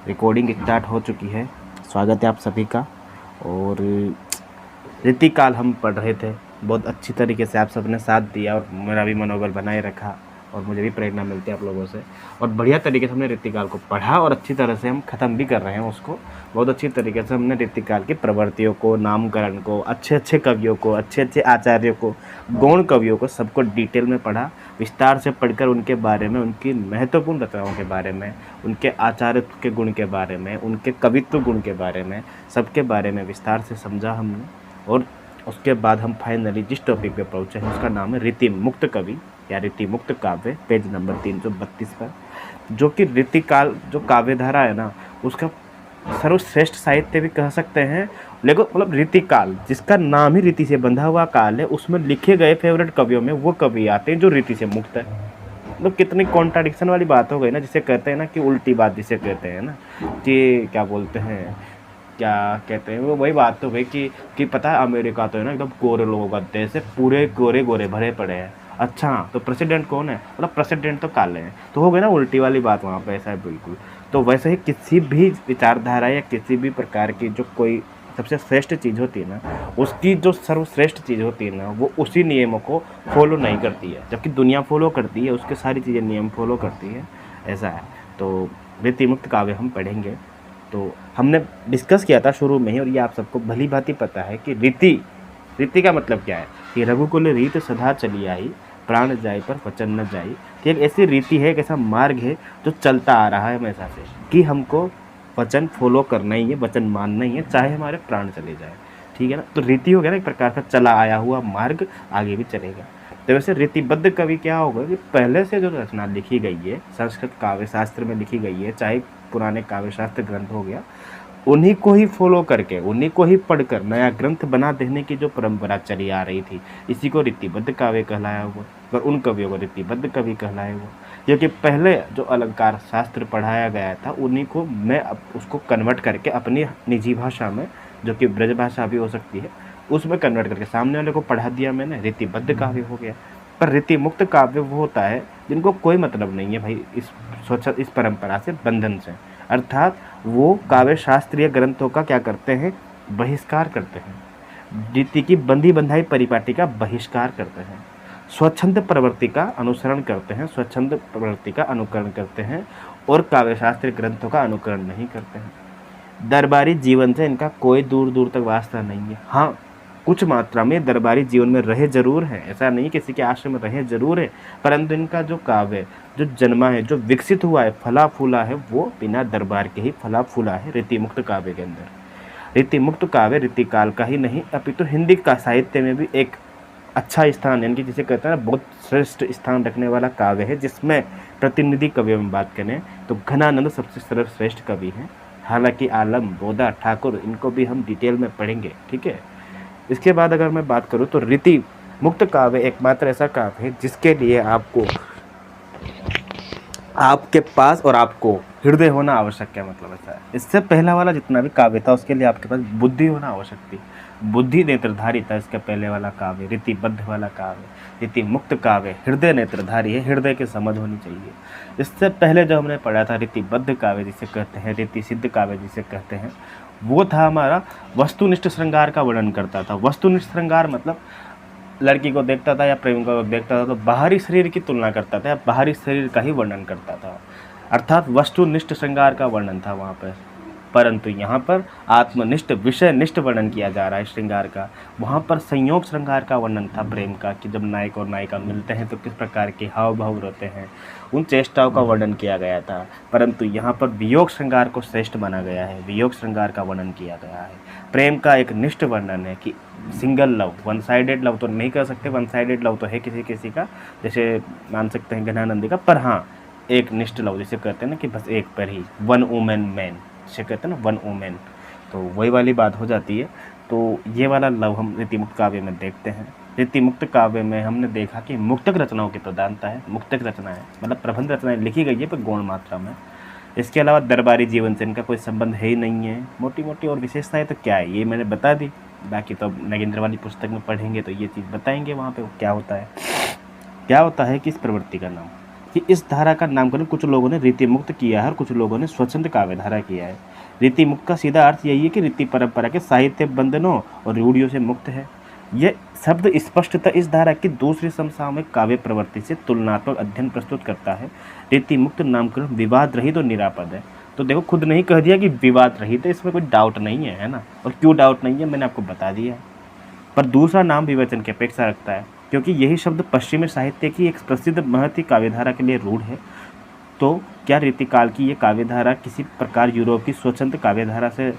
Recording start हो चुकी है। स्वागत है आप सभी का। और रीतिकाल हम पढ़ रहे थे, बहुत अच्छी तरीके से आप सबने साथ दिया और मेरा भी मनोबल बनाए रखा और मुझे भी प्रेरणा मिलती है आप लोगों से। और बढ़िया तरीके से हमने रीतिकाल को पढ़ा और अच्छी तरह से हम ख़त्म भी कर रहे हैं उसको। बहुत अच्छी तरीके से हमने रीतिकाल की प्रवृत्तियों को, नामकरण को, अच्छे अच्छे कवियों को, अच्छे अच्छे आचार्यों को, गौण कवियों को, सबको डिटेल में पढ़ा। विस्तार से पढ़कर उनके बारे में, उनकी महत्वपूर्ण रचनाओं के बारे में, उनके आचार्य के गुण के बारे में, उनके कवित्व गुण के बारे में, सबके बारे में विस्तार से समझा हमने। और उसके बाद हम फाइनली जिस टॉपिक पे पहुँचे हैं उसका नाम है रीति मुक्त कवि या रीति मुक्त काव्य, पेज नंबर 332 पर। जो कि रीतिकाल जो काव्यधारा है ना, उसका सर्वश्रेष्ठ साहित्य भी कह सकते हैं। लेकिन मतलब रीतिकाल, जिसका नाम ही रीति से बंधा हुआ काल है, उसमें लिखे गए फेवरेट कवियों में वो कवि आते हैं जो रीति से मुक्त है। मतलब कितनी कॉन्ट्राडिक्शन वाली बात हो गई ना, जिसे कहते हैं ना कि उल्टी बात, जिसे कहते हैं ना कि क्या बोलते हैं, क्या कहते हैं, वो वही बात तो भाई कि पता है अमेरिका तो है ना एकदम गोरे लोगों का देश है, पूरे गोरे गोरे भरे पड़े हैं। अच्छा तो प्रेसिडेंट कौन है, मतलब प्रेसिडेंट तो काले हैं, तो हो गई ना उल्टी वाली बात वहाँ पे। ऐसा है बिल्कुल। तो वैसे ही किसी भी विचारधारा या किसी भी प्रकार की जो कोई सबसे श्रेष्ठ चीज़ होती है ना, उसकी जो सर्वश्रेष्ठ चीज़ होती है ना, वो उसी नियमों को फॉलो नहीं करती है, जबकि दुनिया फॉलो करती है, उसके सारी चीज़ें नियम फॉलो करती है। ऐसा है। तो रीति मुक्त काव्य हम पढ़ेंगे। तो हमने डिस्कस किया था शुरू में ही, और ये आप सबको भली भांति पता है कि रीति का मतलब क्या है कि रघुकुल रीत सदा चली आई, प्राण जाए पर वचन न जाई। कि एक ऐसी रीति है, एक ऐसा मार्ग है जो चलता आ रहा है हमेशा से, कि हमको वचन फॉलो करना ही है, वचन मानना ही है, चाहे हमारे प्राण चले जाए। ठीक है ना। तो रीति हो गया ना एक प्रकार का चला आया हुआ मार्ग, आगे भी चलेगा। तो वैसे रीतिबद्ध कवि क्या होगा कि पहले से जो रचना लिखी गई है संस्कृत काव्य शास्त्र में लिखी गई है, चाहे पुराने काव्य शास्त्र ग्रंथ हो गया, उन्हीं को ही फॉलो करके, उन्हीं को ही पढ़कर नया ग्रंथ बना देने की जो परंपरा चली आ रही थी, इसी को रीतिबद्ध काव्य कहलाया हुआ। और उन कवियों को रीतिबद्ध कवि कहलाया हुआ, क्योंकि पहले जो अलंकार शास्त्र पढ़ाया गया था उन्हीं को मैं उसको कन्वर्ट करके अपनी निजी भाषा में, जो कि ब्रज भाषा भी हो सकती है, उसमें कन्वर्ट करके सामने वाले को पढ़ा दिया मैंने, रीतिबद्ध काव्य हो गया। पर रीति मुक्त काव्य वो होता है जिनको कोई मतलब नहीं है भाई इस परंपरा से, बंधन से। अर्थात वो काव्य शास्त्रीय ग्रंथों का क्या करते हैं, बहिष्कार करते हैं। रीति की बंधी बंधाई परिपाटी का बहिष्कार करते हैं। स्वच्छंद प्रवृत्ति का अनुसरण करते हैं, स्वच्छंद प्रवृत्ति का अनुकरण करते हैं, और काव्य शास्त्रीय ग्रंथों का अनुकरण नहीं करते हैं। दरबारी जीवन से इनका कोई दूर दूर तक वास्ता नहीं है। हाँ, कुछ मात्रा में दरबारी जीवन में रहे जरूर हैं, ऐसा नहीं किसी के आश्रम में रहे जरूर है, परंतु इनका जो काव्य जो जन्मा है, जो विकसित हुआ है, फला फूला है, वो बिना दरबार के ही फला फूला है रीति मुक्त काव्य के अंदर। रीति मुक्त काव्य रीतिकाल का ही नहीं, अपितु हिंदी का साहित्य में भी एक अच्छा स्थान, यानी कि जिसे कहते हैं ना बहुत श्रेष्ठ स्थान रखने वाला काव्य है। जिसमें प्रतिनिधि कवियों में बात करें तो घनानंद सबसे सर्वश्रेष्ठ कवि हैं। हालांकि आलम, बोधा, ठाकुर, इनको भी हम डिटेल में पढ़ेंगे। ठीक है। इसके बाद अगर मैं बात करूं तो रीति मुक्त काव्य एकमात्र ऐसा काव्य है जिसके लिए आपको, आपके पास और आपको हृदय होना आवश्यक है। मतलब ऐसा है। इससे पहला वाला जितना भी काव्य था उसके लिए आपके पास बुद्धि होना आवश्यक थी। बुद्धि नेत्रधारी था इसका पहले वाला काव्य, रीतिबद्ध वाला काव्य। रीति मुक्त काव्य हृदय नेत्रधारी है, हृदय की समझ होनी चाहिए। इससे पहले जो हमने पढ़ा था रीतिबद्ध काव्य जिसे कहते हैं, रीति सिद्ध काव्य जिसे कहते हैं, वो था हमारा वस्तुनिष्ठ श्रृंगार का वर्णन करता था। वस्तुनिष्ठ श्रृंगार मतलब लड़की को देखता था या प्रेमिका को देखता था तो बाहरी शरीर की तुलना करता था या बाहरी शरीर का ही वर्णन करता था, अर्थात वस्तुनिष्ठ श्रृंगार का वर्णन था वहाँ पर। परंतु यहाँ पर आत्मनिष्ठ, विषयनिष्ठ वर्णन किया जा रहा है श्रृंगार का। वहाँ पर संयोग श्रृंगार का वर्णन था प्रेम का, कि जब नायक और नायिका मिलते हैं तो किस प्रकार के हाव भाव रहते हैं, उन चेष्टाओं का वर्णन किया गया था। परंतु यहाँ पर वियोग श्रृंगार को श्रेष्ठ माना गया है, वियोग श्रृंगार का वर्णन किया गया है। प्रेम का एक निष्ठ वर्णन है कि single love, one sided love तो नहीं कह सकते, वन साइडेड लव तो है किसी किसी का, जैसे मान सकते हैं घनानंदी का, पर हाँ एक निष्ठ लव जिसे कहते हैं ना कि बस एक पर ही, वन वुमेन मैन जिसे कहते हैं ना, वन वुमेन, तो वही वाली बात हो जाती है। तो ये वाला लव हम रीति मुक्त काव्य में देखते हैं। रीति मुक्त काव्य में हमने देखा कि मुक्तक रचनाओं की प्रधानता है। मुक्तक रचनाएं मतलब प्रबंध रचनाएं लिखी गई है पर गौण मात्रा में। इसके अलावा दरबारी जीवन से इनका कोई संबंध है ही नहीं है। मोटी मोटी और विशेषताएं तो क्या है ये मैंने बता दी, बाकी तो नगेंद्र वाली पुस्तक में पढ़ेंगे तो ये चीज़ बताएंगे वहाँ पे क्या होता है। क्या होता है कि इस प्रवृत्ति का नाम कि इस धारा का नामकरण कुछ लोगों ने रीति मुक्त किया है और कुछ लोगों ने स्वच्छंद काव्य धारा किया है। रीति मुक्त का सीधा अर्थ यही है कि रीति परंपरा के साहित्य बंधनों और रूढ़ियों से मुक्त है। यह शब्द स्पष्टतः इस धारा की दूसरी समसामयिक काव्य प्रवृत्ति से तुलनात्मक अध्ययन प्रस्तुत करता है। रीति मुक्त नामकरण विवाद रहित और निरापद है। तो देखो, खुद ने ही कह दिया कि विवाद रहित है, इसमें कोई डाउट नहीं है ना। और क्यों डाउट नहीं है मैंने आपको बता दिया। पर दूसरा नाम विवेचन की अपेक्षा रखता है, क्योंकि यही शब्द पश्चिमी साहित्य की एक प्रसिद्ध महती काव्यधारा के लिए रूढ़ है। तो क्या रीतिकाल की ये काव्यधारा किसी प्रकार यूरोप की स्वच्छंद काव्यधारा से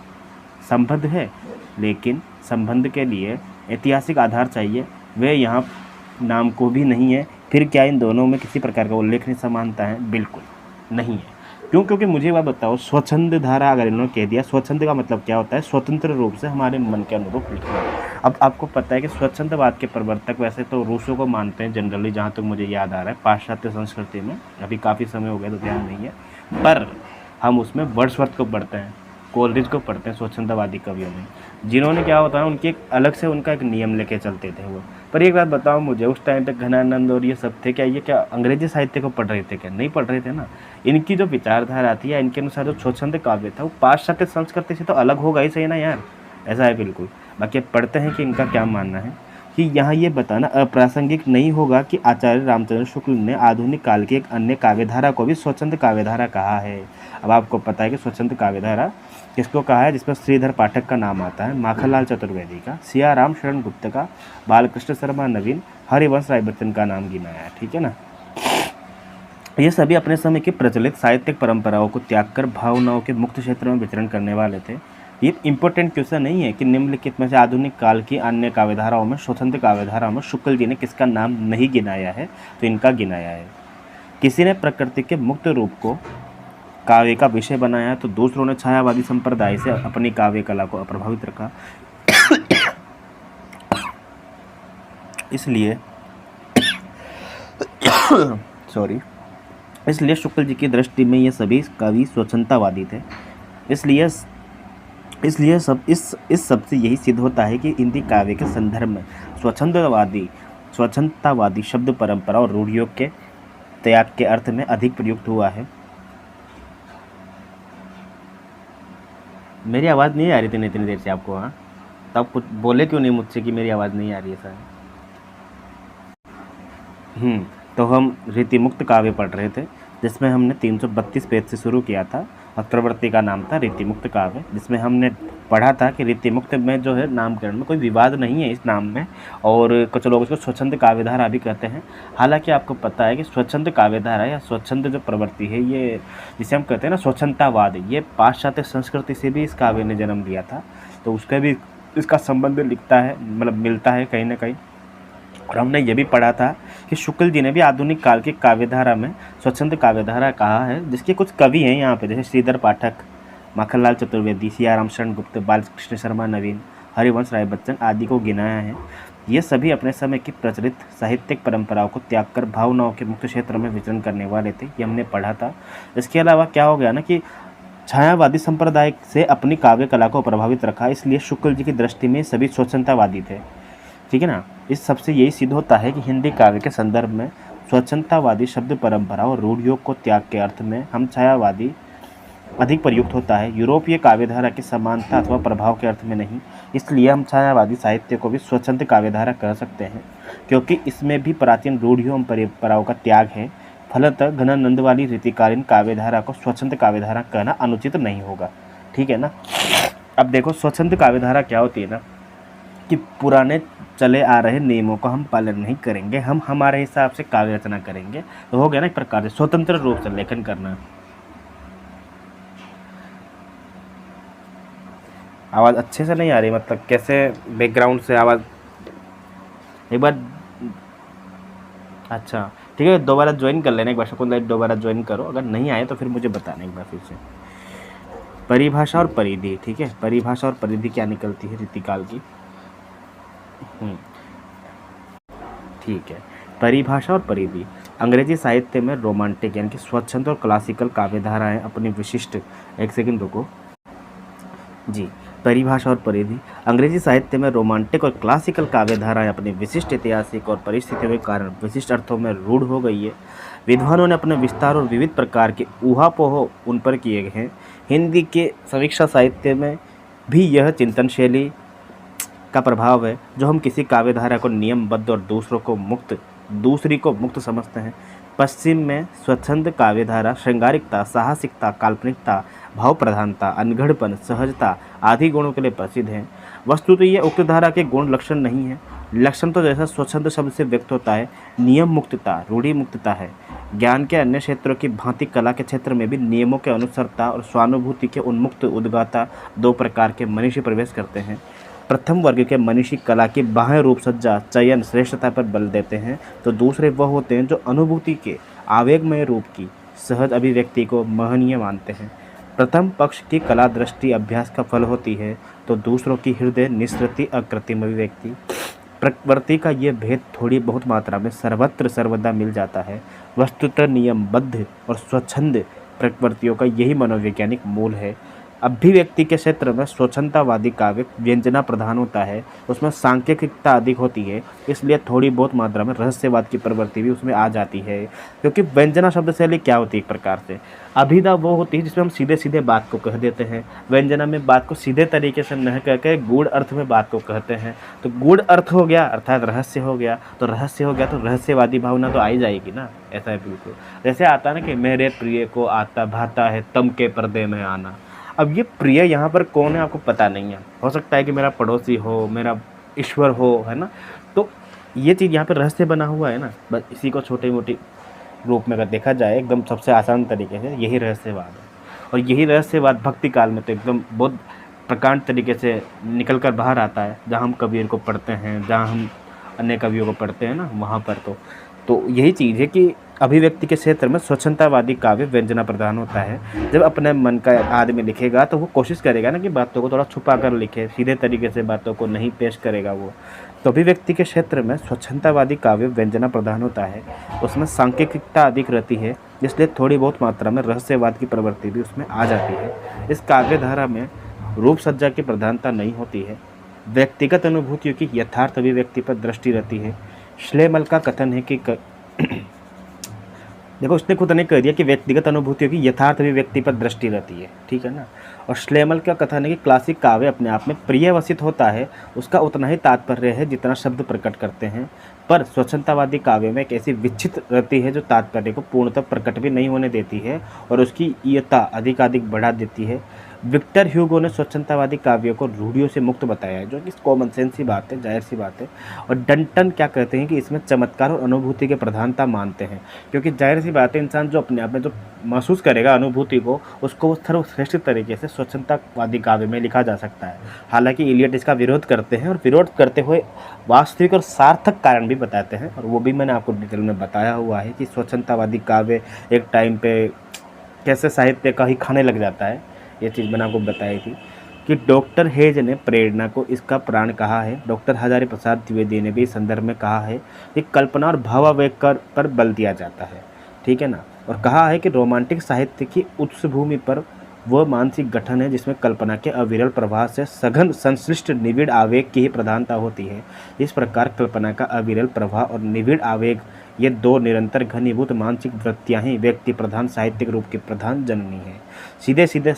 संबद्ध है? लेकिन संबंध के लिए ऐतिहासिक आधार चाहिए, वे यहाँ नाम को भी नहीं है। फिर क्या इन दोनों में किसी प्रकार का उल्लेखनीय समानता है? बिल्कुल नहीं है। क्यों? क्योंकि मुझे वह बताओ, स्वच्छंद धारा अगर इन्होंने कह दिया, स्वच्छंद का मतलब क्या होता है? स्वतंत्र रूप से हमारे मन के अनुरूप लिखना। अब आपको पता है कि स्वच्छंदवाद के प्रवर्तक वैसे तो रूसों को मानते हैं जनरली, जहाँ तक मुझे याद आ रहा है, पाश्चात्य संस्कृति में। अभी काफ़ी समय हो गया तो ध्यान नहीं है, पर हम उसमें वर्ड्सवर्थ को पढ़ते हैं, कोलरिज को पढ़ते हैं स्वच्छंदवादी कवियों में, जिन्होंने क्या होता है उनके एक अलग से उनका एक नियम लेके चलते थे वो। पर एक बात बताओ मुझे, उस टाइम तक घनानंद और ये सब थे, क्या ये क्या अंग्रेजी साहित्य को पढ़ रहे थे? क्या नहीं पढ़ रहे थे ना। इनकी जो विचारधारा थी या इनके अनुसार जो स्वच्छंद काव्य था वो पाश्चात्य संस्कृति से तो अलग होगा ही सही ना यार, ऐसा है बिल्कुल। बाकी पढ़ते हैं कि इनका क्या मानना है कि यहाँ ये बताना अप्रासंगिक नहीं होगा कि आचार्य रामचंद्र शुक्ल ने आधुनिक काल की एक अन्य काव्यधारा को भी स्वच्छंद काव्यधारा कहा है। अब आपको पता है कि स्वच्छंद काव्यधारा किसको कहा है? जिसमें श्रीधर पाठक का नाम आता है, माखनलाल चतुर्वेदी का, सियाराम शरण गुप्त का, बालकृष्ण शर्मा नवीन, हरिवंश राय बच्चन का नाम गिनाया है, ठीक है ना। ये सभी अपने समय की प्रचलित साहित्यिक परंपराओं को त्याग कर भावनाओं के मुक्त क्षेत्र में विचरण करने वाले थे। ये इंपॉर्टेंट क्वेश्चन नहीं है कि निम्नलिखित में से आधुनिक काल की अन्य काव्यधाराओं में, स्वतंत्र काव्यधाराओं में शुक्ल जी ने किसका नाम नहीं गिनाया है, तो इनका गिनाया है। किसी ने प्रकृति के मुक्त रूप को काव्य का विषय बनाया, तो दूसरों ने छायावादी संप्रदाय से अपनी काव्य कला को अप्रभावित रखा। इसलिए शुक्ल जी की दृष्टि में ये सभी कवि स्वच्छंदतावादी थे। इसलिए इस सब से यही सिद्ध होता है कि हिंदी काव्य के संदर्भ में स्वच्छंदतावादी शब्द परंपरा और रूढ़ियों के त्याग के अर्थ में अधिक प्रयुक्त हुआ है। मेरी आवाज़ नहीं आ रही थी इतनी देर से आपको? हाँ, तब कुछ बोले क्यों नहीं मुझसे कि मेरी आवाज़ नहीं आ रही है सर? तो हम रीति मुक्त काव्य पढ़ रहे थे, जिसमें हमने 332 पेज से शुरू किया था और प्रवृत्ति का नाम था रीति मुक्त काव्य, जिसमें हमने पढ़ा था कि रीति मुक्त में जो है नामकरण में कोई विवाद नहीं है इस नाम में, और कुछ लोग इसको स्वच्छंद काव्यधारा भी कहते हैं। हालांकि आपको पता है कि स्वच्छंद काव्यधारा या स्वच्छंद जो प्रवृत्ति है, ये जिसे हम कहते हैं ना स्वच्छंदतावाद, ये पाश्चात्य संस्कृति से भी इस काव्य ने जन्म लिया था। तो उसका भी इसका संबंध लिखता है, मतलब मिलता है कहीं ना कहीं। और हमने ये भी पढ़ा था कि शुक्ल जी ने भी आधुनिक काल की काव्यधारा में स्वच्छंद काव्यधारा कहा है, जिसके कुछ कवि हैं यहाँ पे, जैसे श्रीधर पाठक, माखनलाल चतुर्वेदी, सियाराम शरण गुप्त, बालकृष्ण शर्मा नवीन, हरिवंश राय बच्चन आदि को गिनाया है। ये सभी अपने समय की प्रचलित साहित्यिक परंपराओं को त्याग कर भावनाओं के मुक्त क्षेत्र में विचरण करने वाले थे, ये हमने पढ़ा था। इसके अलावा क्या हो गया ना कि छायावादी संप्रदाय से अपनी काव्य कला को प्रभावित रखा, इसलिए शुक्ल जी की दृष्टि में सभी स्वच्छंदतावादी थे, ठीक है ना। इस सबसे यही सिद्ध होता है कि हिंदी काव्य के संदर्भ में स्वच्छंदतावादी शब्द परंपरा और रूढ़ियों को त्याग के अर्थ में हम छायावादी अधिक प्रयुक्त होता है, यूरोपीय काव्यधारा की समानता अथवा प्रभाव के अर्थ में नहीं। इसलिए हम छायावादी साहित्य को भी स्वच्छंद काव्यधारा कह सकते हैं, क्योंकि इसमें भी प्राचीन रूढ़ियों एवं परंपराओं का त्याग है। फलतः घनानंद वाली रीतिकालीन काव्यधारा को स्वच्छंद काव्यधारा कहना अनुचित नहीं होगा, ठीक है ना। अब देखो, स्वच्छंद काव्यधारा क्या होती है ना कि पुराने चले आ रहे नियमों का हम पालन नहीं करेंगे, हम हमारे हिसाब से काव्य रचना करेंगे। तो हो गया ना एक प्रकार से स्वतंत्र रूप से लेखन करना। आवाज़ अच्छे से नहीं आ रही, मतलब कैसे बैकग्राउंड से आवाज़? एक बार अच्छा ठीक है, दोबारा ज्वाइन कर लेना एक बार, शकुन लाइट दोबारा ज्वाइन करो, अगर नहीं आए तो फिर मुझे बताना एक बार फिर से। परिभाषा और परिधि, ठीक है, परिभाषा और परिधि क्या निकलती है रीतिकाल की? ठीक है, परिभाषा और परिधि अंग्रेजी साहित्य में रोमांटिक यानी कि स्वच्छंद और क्लासिकल काव्यधाराएं अपनी विशिष्ट, एक सेकंड रुको जी, परिभाषा और परिधि। अंग्रेजी साहित्य में रोमांटिक और क्लासिकल काव्य धाराएं अपने विशिष्ट ऐतिहासिक और परिस्थितियों के कारण विशिष्ट अर्थों में रूढ़ हो गई है। विद्वानों ने अपने विस्तार और विविध प्रकार के ऊहापोह उन पर किए गए हैं। हिंदी के समीक्षा साहित्य में भी यह चिंतन शैली का प्रभाव है। जो हम किसी काव्य धारा को नियमबद्ध और दूसरी को मुक्त समझते हैं। पश्चिम में स्वच्छंद काव्यधारा श्रृंगारिकता, साहसिकता, काल्पनिकता, भाव प्रधानता, अनगढ़पन, सहजता आदि गुणों के लिए प्रसिद्ध है। वस्तुतः ये उक्त धारा के गुण लक्षण नहीं है। लक्षण तो जैसा स्वच्छंद शब्द से व्यक्त होता है, नियम मुक्तता, रूढ़ि मुक्तता है। ज्ञान के अन्य क्षेत्रों की भांति कला के क्षेत्र में भी नियमों के अनुसरता और स्वानुभूति के उन्मुक्त उद्गाता दो प्रकार के मनीषी प्रवेश करते हैं। प्रथम वर्ग के मनीषी कला की बाह्य रूप सज्जा, चयन, श्रेष्ठता पर बल देते हैं, तो दूसरे वह होते हैं जो अनुभूति के आवेगमय रूप की सहज अभिव्यक्ति को महनीय मानते हैं। प्रथम पक्ष की कला दृष्टि अभ्यास का फल होती है, तो दूसरों की हृदय निःसृति अकृत्रिम अभिव्यक्ति। प्रकृति का ये भेद थोड़ी बहुत मात्रा में सर्वत्र सर्वदा मिल जाता है। वस्तुतः नियमबद्ध और स्वच्छंद प्रकृतियों का यही मनोवैज्ञानिक मूल है। अभिव्यक्ति के क्षेत्र में स्वच्छंदतावादी काव्य व्यंजना प्रधान होता है, उसमें सांकेतिकता अधिक होती है, इसलिए थोड़ी बहुत मात्रा में रहस्यवाद की प्रवृत्ति भी उसमें आ जाती है। क्योंकि व्यंजना शब्द शैली क्या होती है, एक प्रकार से अभिधा वो होती है जिसमें हम सीधे सीधे बात को कह देते हैं। व्यंजना में बात को सीधे तरीके से न कह के गूढ़ अर्थ में बात को कहते हैं। तो गूढ़ अर्थ हो गया अर्थात रहस्य हो गया, तो रहस्यवादी भावना तो आ ही जाएगी ना। ऐसा है बिल्कुल, जैसे आता है ना कि मेरे प्रिय को आता भाता है तम के पर्दे में आना। अब ये प्रिय यहाँ पर कौन है आपको पता नहीं है, हो सकता है कि मेरा पड़ोसी हो, मेरा ईश्वर हो, है ना। तो ये चीज़ यहाँ पर रहस्य बना हुआ है ना। बस इसी को छोटे मोटे रूप में अगर देखा जाए एकदम सबसे आसान तरीके से यही रहस्यवाद है। और यही रहस्यवाद भक्ति काल में तो एकदम बहुत प्रकांड तरीके से निकल कर बाहर आता है। जहाँ हम कबीर को पढ़ते हैं, जहाँ हम अन्य कवियों को पढ़ते हैं ना, वहाँ पर तो यही चीज़ है कि अभिव्यक्ति के क्षेत्र में स्वच्छंदतावादी काव्य व्यंजना प्रधान होता है। जब अपने मन का आदमी लिखेगा तो वो कोशिश करेगा ना कि बातों को थोड़ा छुपा कर लिखे, सीधे तरीके से बातों को नहीं पेश करेगा वो। तो अभिव्यक्ति के क्षेत्र में स्वच्छंदतावादी काव्य व्यंजना प्रधान होता है, उसमें सांकेतिकता अधिक रहती है, इसलिए थोड़ी बहुत मात्रा में रहस्यवाद की प्रवृत्ति भी उसमें आ जाती है। इस काव्य धारा में रूप सज्जा की प्रधानता नहीं होती है, व्यक्तिगत अनुभूतियों की यथार्थ अभिव्यक्ति पर दृष्टि रहती है। श्लेमल का कथन है कि देखो, उसने खुद ने कह दिया कि व्यक्तिगत अनुभूतियों की यथार्थ अभिव्यक्ति पर दृष्टि रहती है, ठीक है ना। और श्लेमल का कथन है कि क्लासिक काव्य अपने आप में प्रियवसित होता है, उसका उतना ही तात्पर्य है जितना शब्द प्रकट करते हैं। पर स्वच्छंदतावादी काव्य में एक ऐसी विच्छित रहती है जो तात्पर्य को पूर्णतः प्रकट भी नहीं होने देती है और उसकी ईयता अधिकाधिक बढ़ा देती है। विक्टर ह्यूगो ने स्वच्छंदतावादी काव्यों को रूढ़ियों से मुक्त बताया है, जो कि कॉमन सेंस सी बात है, जाहिर सी बात है। और डंटन क्या कहते हैं कि इसमें चमत्कार और अनुभूति की प्रधानता मानते हैं, क्योंकि जाहिर सी बात है इंसान जो अपने आप में जो महसूस करेगा अनुभूति को, उसको वो सर्वश्रेष्ठ तरीके से स्वच्छंदतावादी काव्य में लिखा जा सकता है। हालांकि इलियट इसका विरोध करते हैं और विरोध करते हुए वास्तविक और सार्थक कारण भी बताते हैं, और वो भी मैंने आपको डिटेल में बताया हुआ है कि स्वच्छंदतावादी काव्य एक टाइम पे कैसे साहित्य का ही खाने लग जाता है। ये चीज़ मैंने आपको बताई थी कि डॉक्टर हेज ने प्रेरणा को इसका प्राण कहा है। डॉक्टर हजारी प्रसाद द्विवेदी ने भी इस संदर्भ में कहा है कि कल्पना और भावावेग पर बल दिया जाता है, ठीक है ना। और कहा है कि रोमांटिक साहित्य की उत्सभूमि पर वह मानसिक गठन है जिसमें कल्पना के अविरल प्रवाह से सघन संश्लिष्ट निविड़ आवेग की ही प्रधानता होती है। इस प्रकार कल्पना का अविरल प्रवाह और निविड़ आवेग, ये दो निरंतर घनीभूत मानसिक वृत्तियाँ ही व्यक्ति प्रधान साहित्यिक रूप की प्रधान जननी है। सीधे सीधे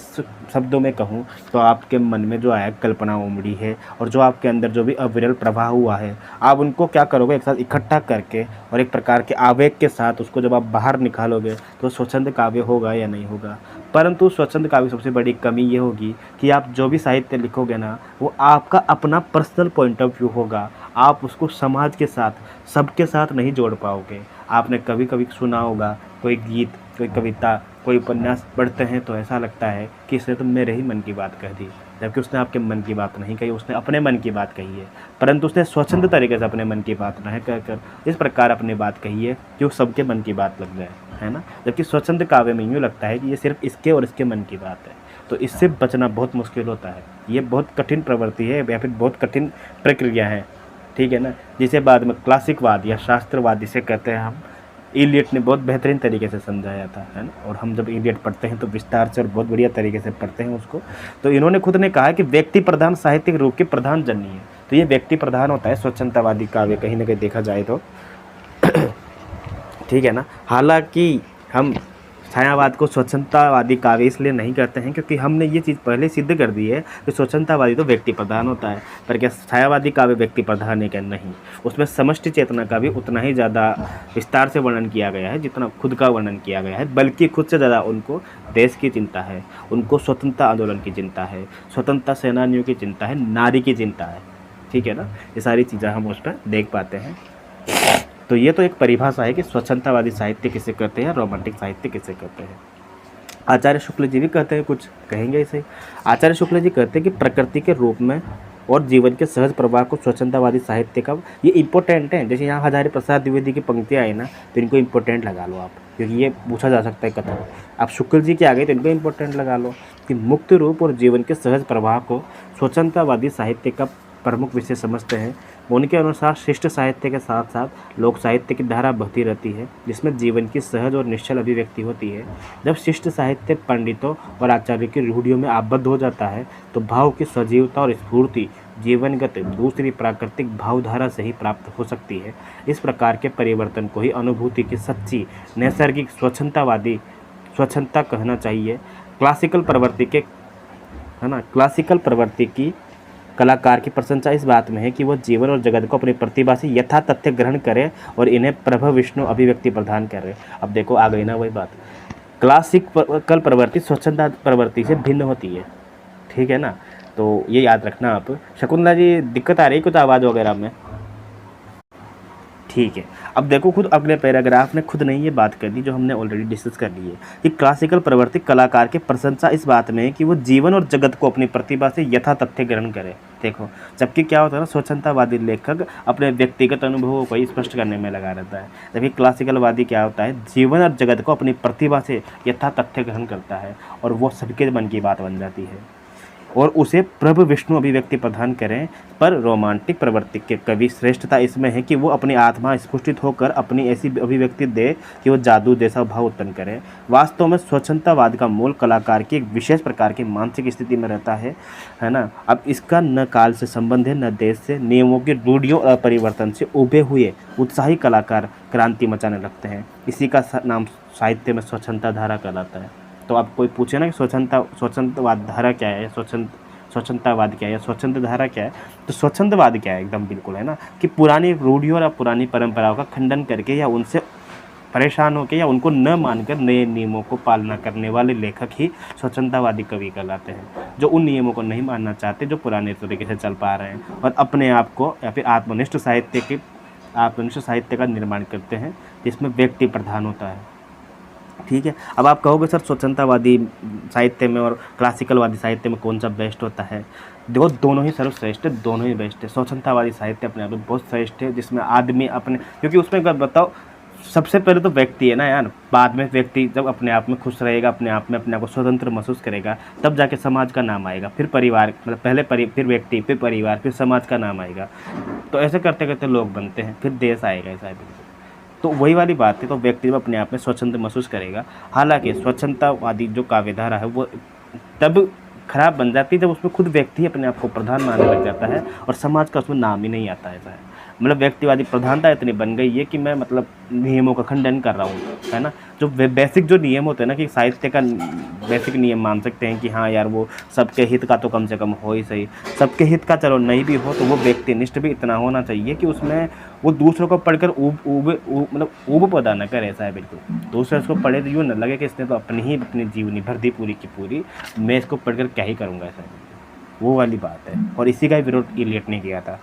शब्दों में कहूँ तो आपके मन में जो आया कल्पना उमड़ी है और जो आपके अंदर जो भी अविरल प्रवाह हुआ है, आप उनको क्या करोगे, एक साथ इकट्ठा करके और एक प्रकार के आवेग के साथ उसको जब आप बाहर निकालोगे तो स्वच्छंद काव्य होगा या नहीं होगा। परंतु स्वच्छंद काव्य सबसे बड़ी कमी ये होगी कि आप जो भी साहित्य लिखोगे ना, वो आपका अपना पर्सनल पॉइंट ऑफ व्यू होगा। आप उसको समाज के साथ, सबके साथ नहीं जोड़ पाओगे। आपने कभी कभी सुना होगा कोई गीत, कोई कविता, कोई उपन्यास पढ़ते हैं तो ऐसा लगता है कि इसने तो मेरे ही मन की बात कह दी, जबकि उसने आपके मन की बात नहीं कही, उसने अपने मन की बात कही है। परंतु उसने स्वच्छंद तरीके से अपने मन की बात न कहकर इस प्रकार अपनी बात कही है कि वो सबके मन की बात लग जाए, है ना। जबकि स्वच्छंद काव्य में यूँ लगता है कि ये सिर्फ इसके और इसके मन की बात है, तो इससे बचना बहुत मुश्किल होता है। ये बहुत कठिन प्रवृत्ति है या फिर बहुत कठिन प्रक्रिया है, ठीक है ना, जिसे बाद में क्लासिकवाद या शास्त्रवाद जिसे कहते हैं हम, इलियट ने बहुत बेहतरीन तरीके से समझाया था, है ना। और हम जब इलियट पढ़ते हैं तो विस्तार से और बहुत बढ़िया तरीके से पढ़ते हैं उसको। तो इन्होंने खुद ने कहा कि व्यक्ति प्रधान साहित्यिक रूप के प्रधान जननी है। तो ये व्यक्ति प्रधान होता है स्वच्छंदतावादी काव्य, कहीं ना कहीं देखा जाए तो, ठीक है ना। हालांकि हम छायावाद को स्वच्छंदतावादी काव्य इसलिए नहीं कहते हैं क्योंकि हमने ये चीज़ पहले सिद्ध कर दी है कि स्वच्छंदतावादी तो व्यक्ति प्रधान होता है, पर क्या छायावादी काव्य व्यक्ति प्रधान है क्या? नहीं, उसमें समष्टि चेतना का भी उतना ही ज़्यादा विस्तार से वर्णन किया गया है जितना खुद का वर्णन किया गया है, बल्कि खुद से ज़्यादा उनको देश की चिंता है, उनको स्वतंत्रता आंदोलन की चिंता है, स्वतंत्रता सेनानियों की चिंता है, नारी की चिंता है, ठीक है ना। ये सारी चीज़ें हम उस पर देख पाते हैं। तो ये तो एक परिभाषा है कि स्वच्छंदतावादी साहित्य किसे कहते हैं, रोमांटिक साहित्य किसे कहते हैं। आचार्य शुक्ल जी भी कहते हैं, कुछ कहेंगे इसे। आचार्य शुक्ल जी कहते हैं कि प्रकृति के रूप में और जीवन के सहज प्रवाह को स्वच्छंदतावादी साहित्य का ये इंपॉर्टेंट है। जैसे यहाँ हजारी प्रसाद द्विवेदी की पंक्तियाँ आई ना, तो इनको इंपॉर्टेंट लगा लो आप, क्योंकि ये पूछा जा सकता है कथन। आप शुक्ल जी के आ गए तो इनको इंपॉर्टेंट लगा लो कि मुक्त रूप और जीवन के सहज प्रवाह को स्वच्छंदतावादी साहित्य का प्रमुख विषय समझते हैं। उनके अनुसार शिष्ट साहित्य के साथ साथ लोक साहित्य की धारा बहती रहती है, जिसमें जीवन की सहज और निश्चल अभिव्यक्ति होती है। जब शिष्ट साहित्य पंडितों और आचार्यों की रूढ़ियों में आबद्ध हो जाता है तो भाव की सजीवता और स्फूर्ति जीवनगत दूसरी प्राकृतिक भावधारा से ही प्राप्त हो सकती है। इस प्रकार के परिवर्तन को ही अनुभूति की सच्ची नैसर्गिक स्वच्छंदता कहना चाहिए। क्लासिकल प्रवृत्ति की कलाकार की प्रशंसा इस बात में है कि वह जीवन और जगत को अपनी प्रतिभा से यथा तथ्य ग्रहण करे और इन्हें प्रभव विष्णु अभिव्यक्ति प्रदान करे। अब देखो आ गई ना वही बात, क्लासिकल प्रवृत्ति स्वच्छंद प्रवृत्ति से भिन्न होती है, ठीक है ना। तो ये याद रखना आप। शकुंतला जी दिक्कत आ रही है कुछ आवाज़ वगैरह में? ठीक है। अब देखो खुद अगले पैराग्राफ ने खुद नहीं ये बात कर दी जो हमने ऑलरेडी डिस्कस कर ली है कि क्लासिकल प्रवृत्ति कलाकार की प्रशंसा इस बात में है कि वो जीवन और जगत को अपनी प्रतिभा से यथा तथ्य ग्रहण करे। देखो, जबकि क्या होता है ना, स्वच्छंदतावादी लेखक अपने व्यक्तिगत अनुभवों को ही स्पष्ट करने में लगा रहता है, जबकि क्लासिकलवादी क्या होता है, जीवन और जगत को अपनी प्रतिभा से यथा तथ्य ग्रहण करता है और वो सबके मन की बात बन जाती है और उसे प्रभु विष्णु अभिव्यक्ति प्रदान करें। पर रोमांटिक प्रवृत्ति के कवि श्रेष्ठता इसमें है कि वो अपनी आत्मा स्फुटित होकर अपनी ऐसी अभिव्यक्ति दे कि वो जादू जैसा भाव उत्पन्न करे। वास्तव में स्वच्छंदतावाद का मूल कलाकार की एक विशेष प्रकार की मानसिक स्थिति में रहता है ना। अब इसका न काल से संबंध है न देश से, नियमों की रूढ़ियों और परिवर्तन से उभे हुए उत्साही कलाकार क्रांति मचाने लगते हैं। इसी का नाम साहित्य में स्वच्छंदता धारा कहलाता है। तो आप कोई पूछे ना कि स्वच्छंदवाद धारा क्या है, स्वच्छंदतावाद क्या है या स्वच्छंद धारा क्या है, तो स्वच्छंदवाद क्या है एकदम बिल्कुल, है ना, कि पुरानी रूढ़ियों और पुरानी परंपराओं का खंडन करके या उनसे परेशान होकर या उनको न मानकर नए नियमों को पालना करने वाले लेखक ही स्वच्छंदतावादी कवि कहलाते हैं, जो उन नियमों को नहीं मानना चाहते जो पुराने तरीके से चल पा रहे हैं और अपने आप को या फिर आत्मनिष्ठ साहित्य का निर्माण करते हैं जिसमें व्यक्ति प्रधान होता है। ठीक है। अब आप कहोगे सर स्वच्छंदतावादी साहित्य में और क्लासिकलवादी साहित्य में कौन सा बेस्ट होता है? देखो दोनों ही सर्वश्रेष्ठ है, दोनों ही बेस्ट है। स्वच्छंदतावादी साहित्य अपने आप में बहुत श्रेष्ठ है, जिसमें आदमी अपने, क्योंकि उसमें अगर बताओ सबसे पहले तो व्यक्ति है ना यार, बाद में व्यक्ति जब अपने आप में खुश रहेगा, अपने आप में अपने आप को स्वतंत्र महसूस करेगा, तब जाके समाज का नाम आएगा, फिर परिवार, मतलब पहले फिर व्यक्ति, फिर परिवार, फिर समाज का नाम आएगा। तो ऐसे करते करते लोग बनते हैं, फिर देश आएगा, ऐसा है बिल्कुल। तो वही वाली बात है, तो व्यक्ति अपने आप में स्वच्छंद महसूस करेगा। हालांकि स्वच्छंदतावादी जो काव्यधारा है वो तब खराब बन जाती है जब उसमें खुद व्यक्ति अपने आप को प्रधान मानने लग जाता है और समाज का उसमें नाम ही नहीं आता है। मतलब व्यक्तिवादी प्रधानता इतनी बन गई है कि मैं मतलब नियमों का खंडन कर रहा हूँ, है ना। जो बेसिक जो नियम होते हैं ना, कि साहित्य का बेसिक नियम मान सकते हैं कि हाँ यार वो सबके हित का तो कम से कम हो ही सही, सबके हित का चलो नहीं भी हो तो वो व्यक्तिनिष्ठ भी इतना होना चाहिए कि उसमें वो दूसरों को पढ़कर ऊब पैदा न करे। ऐसा है बिल्कुल, दूसरे इसको पढ़े तो यूँ न लगे कि इसने तो अपनी जीवनी भर दी पूरी की पूरी, मैं इसको पढ़कर क्या ही करूँगा, ऐसा वो वाली बात है। और इसी का विरोध इलियट ने किया था,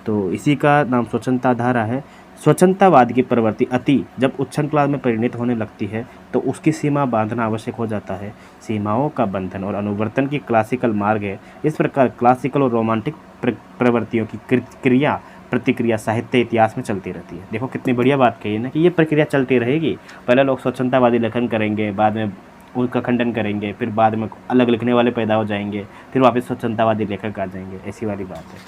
तो इसी का नाम स्वच्छंदता धारा है। स्वच्छंदतावाद की प्रवृत्ति अति जब उच्छृंखला में परिणत होने लगती है तो उसकी सीमा बांधना आवश्यक हो जाता है। सीमाओं का बंधन और अनुवर्तन की क्लासिकल मार्ग है। इस प्रकार क्लासिकल और रोमांटिक प्रवृत्तियों की क्रिया प्रतिक्रिया साहित्य इतिहास में चलती रहती है। देखो कितनी बढ़िया बात कही है ना, कि ये प्रक्रिया चलती रहेगी। पहले लोग स्वच्छंदतावादी लेखन करेंगे, बाद में उसका खंडन करेंगे, फिर बाद में अलग लिखने वाले पैदा हो जाएंगे, फिर वापस स्वच्छंदतावादी लेखक आ जाएंगे, ऐसी वाली बात है।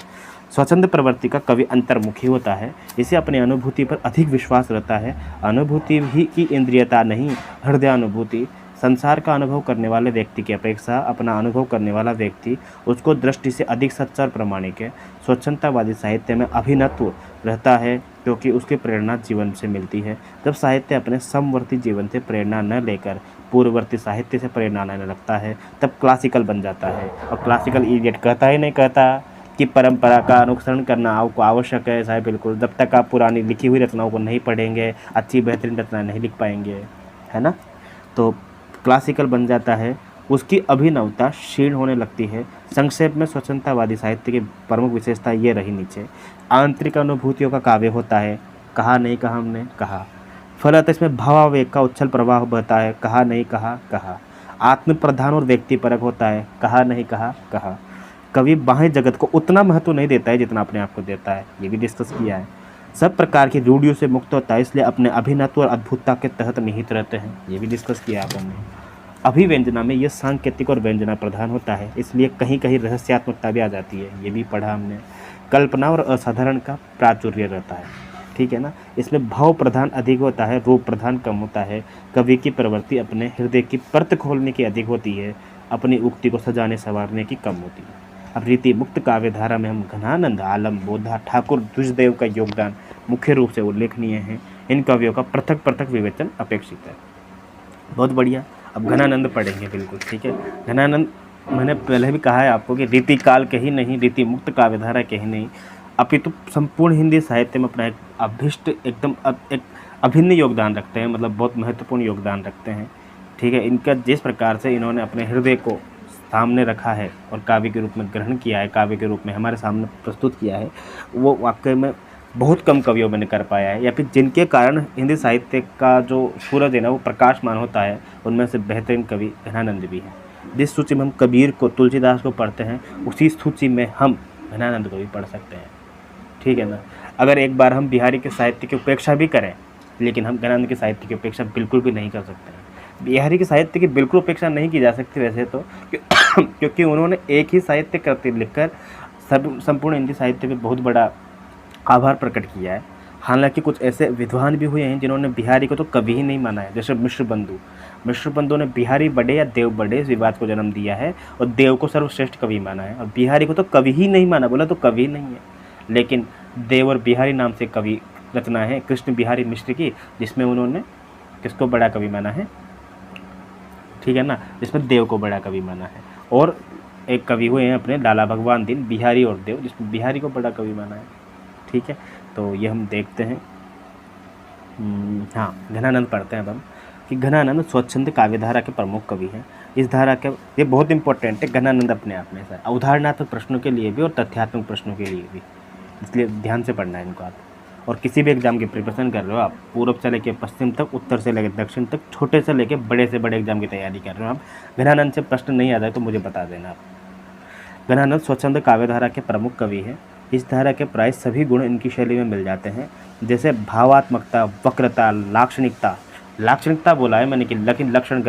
स्वच्छंद प्रवृत्ति का कवि अंतर्मुखी होता है, इसे अपनी अनुभूति पर अधिक विश्वास रहता है। अनुभूति भी की इंद्रियता नहीं, हृदयानुभूति। संसार का अनुभव करने वाले व्यक्ति की अपेक्षा अपना अनुभव करने वाला व्यक्ति उसको दृष्टि से अधिक सच्चा और प्रामाणिक है। स्वच्छंदतावादी साहित्य में अभिनत्व रहता है क्योंकि उसकी प्रेरणा जीवन से मिलती है। जब साहित्य अपने समवर्ती जीवन से प्रेरणा न लेकर पूर्ववर्ती साहित्य से प्रेरणा लेने लगता है तब क्लासिकल बन जाता है। और क्लासिकल इडियट कहता ही नहीं कहता कि परंपरा का अनुसरण करना आपको आवश्यक है। ऐसा है बिल्कुल, जब तक आप पुरानी लिखी हुई रचनाओं को नहीं पढ़ेंगे अच्छी बेहतरीन रचना नहीं लिख पाएंगे, है ना। तो क्लासिकल बन जाता है, उसकी अभिनवता क्षीण होने लगती है। संक्षेप में स्वच्छंदतावादी साहित्य की प्रमुख विशेषता ये रही नीचे। आंतरिक अनुभूतियों का काव्य होता है, कहा नहीं कहा हमने, कहा। फलतः इसमें भावावेग का उच्छल प्रवाह बहता है, कहा नहीं कहा, कहा। आत्म प्रधान और व्यक्तिपरक होता है, कहा नहीं कहा, कहा। कवि बाह्य जगत को उतना महत्व नहीं देता है जितना अपने आप को देता है, ये भी डिस्कस किया है। सब प्रकार की रूढ़ियों से मुक्त होता है, इसलिए अपने अभिनत्व और अद्भुतता के तहत निहित रहते हैं, ये भी डिस्कस किया आपने। अभिव्यंजना में यह सांकेतिक और व्यंजना प्रधान होता है, इसलिए कहीं कहीं रहस्यात्मकता भी आ जाती है, ये भी पढ़ा हमने। कल्पना और असाधारण का प्राचुर्य रहता है, ठीक है ना। इसमें भाव प्रधान अधिक होता है, रूप प्रधान कम होता है। कवि की प्रवृत्ति अपने हृदय की परत खोलने की अधिक होती है, अपनी उक्ति को सजाने संवारने की कम होती है। अब रीति मुक्त काव्यधारा में हम घनानंद, आलम, बोधा, ठाकुर, द्विजदेव का योगदान मुख्य रूप से उल्लेखनीय है। इन कवियों का पृथक पृथक विवेचन अपेक्षित है। बहुत बढ़िया। अब घनानंद पढ़ेंगे, बिल्कुल ठीक है। घनानंद मैंने पहले भी कहा है आपको कि रीति काल के ही नहीं, रीति मुक्त काव्यधारा के ही नहीं, अपितु संपूर्ण हिंदी साहित्य में अपना एक अभिष्ट एकदम एक अभिन्न योगदान रखते हैं, मतलब बहुत महत्वपूर्ण योगदान रखते हैं, ठीक है। इनका जिस प्रकार से इन्होंने अपने हृदय को सामने रखा है और काव्य के रूप में ग्रहण किया है, काव्य के रूप में हमारे सामने प्रस्तुत किया है, वो वाकई में बहुत कम कवियों में ने कर पाया है, या फिर जिनके कारण हिंदी साहित्य का जो सूरज है ना वो प्रकाशमान होता है, उनमें से बेहतरीन कवि घनानंद भी हैं। जिस सूची में हम कबीर को, तुलसीदास को पढ़ते हैं, उसी सूची में हम घनानंद को भी पढ़ सकते हैं, ठीक है ना। अगर एक बार हम बिहारी के साहित्य की उपेक्षा भी करें, लेकिन हम घनानंद के साहित्य की उपेक्षा बिल्कुल भी नहीं कर सकते हैं। बिहारी के साहित्य की बिल्कुल उपेक्षा नहीं की जा सकती वैसे तो, क्योंकि उन्होंने एक ही साहित्य कृति लिखकर संपूर्ण हिंदी साहित्य में बहुत बड़ा आभार प्रकट किया है। हालांकि कुछ ऐसे विद्वान भी हुए हैं जिन्होंने बिहारी को तो कभी ही नहीं माना है, जैसे मिश्र बंधु ने बिहारी बड़े या देव बड़े इस विवाद को जन्म दिया है और देव को सर्वश्रेष्ठ कवि माना है, और बिहारी को तो कवि ही नहीं माना, बोला तो कवि नहीं है। लेकिन देव और बिहारी नाम से कवि रचना है कृष्ण बिहारी मिश्र की, जिसमें उन्होंने किसको बड़ा कवि माना है, ठीक है ना, जिसमें देव को बड़ा कवि माना है। और एक कवि हुए हैं अपने लाला भगवान दीन, बिहारी और देव, जिसमें बिहारी को बड़ा कवि माना है, ठीक है। तो ये हम देखते हैं। हाँ, घनानंद पढ़ते हैं अब हम कि घनानंद स्वच्छंद काव्यधारा के प्रमुख कवि हैं। इस धारा के, ये बहुत इंपॉर्टेंट है घनानंद अपने आप में सर, उदाहरणात्मक प्रश्नों के लिए भी और तथ्यात्मक प्रश्नों के लिए भी, इसलिए ध्यान से पढ़ना है इनको आप। और किसी भी एग्जाम की प्रिपरेशन कर रहे हो आप, पूर्व से लेकर पश्चिम तक, उत्तर से लेकर दक्षिण तक, छोटे से लेकर बड़े से बड़े एग्जाम की तैयारी कर रहे हो आप, घनानंद से प्रश्न नहीं आता है तो मुझे बता देना आप। घनानंद स्वच्छंद काव्यधारा के प्रमुख कवि हैं। इस धारा के प्राय सभी गुण इनकी शैली में मिल जाते हैं, जैसे भावात्मकता, वक्रता, लाक्षणिकता बोला है मैंने कि, लेकिन लक्षण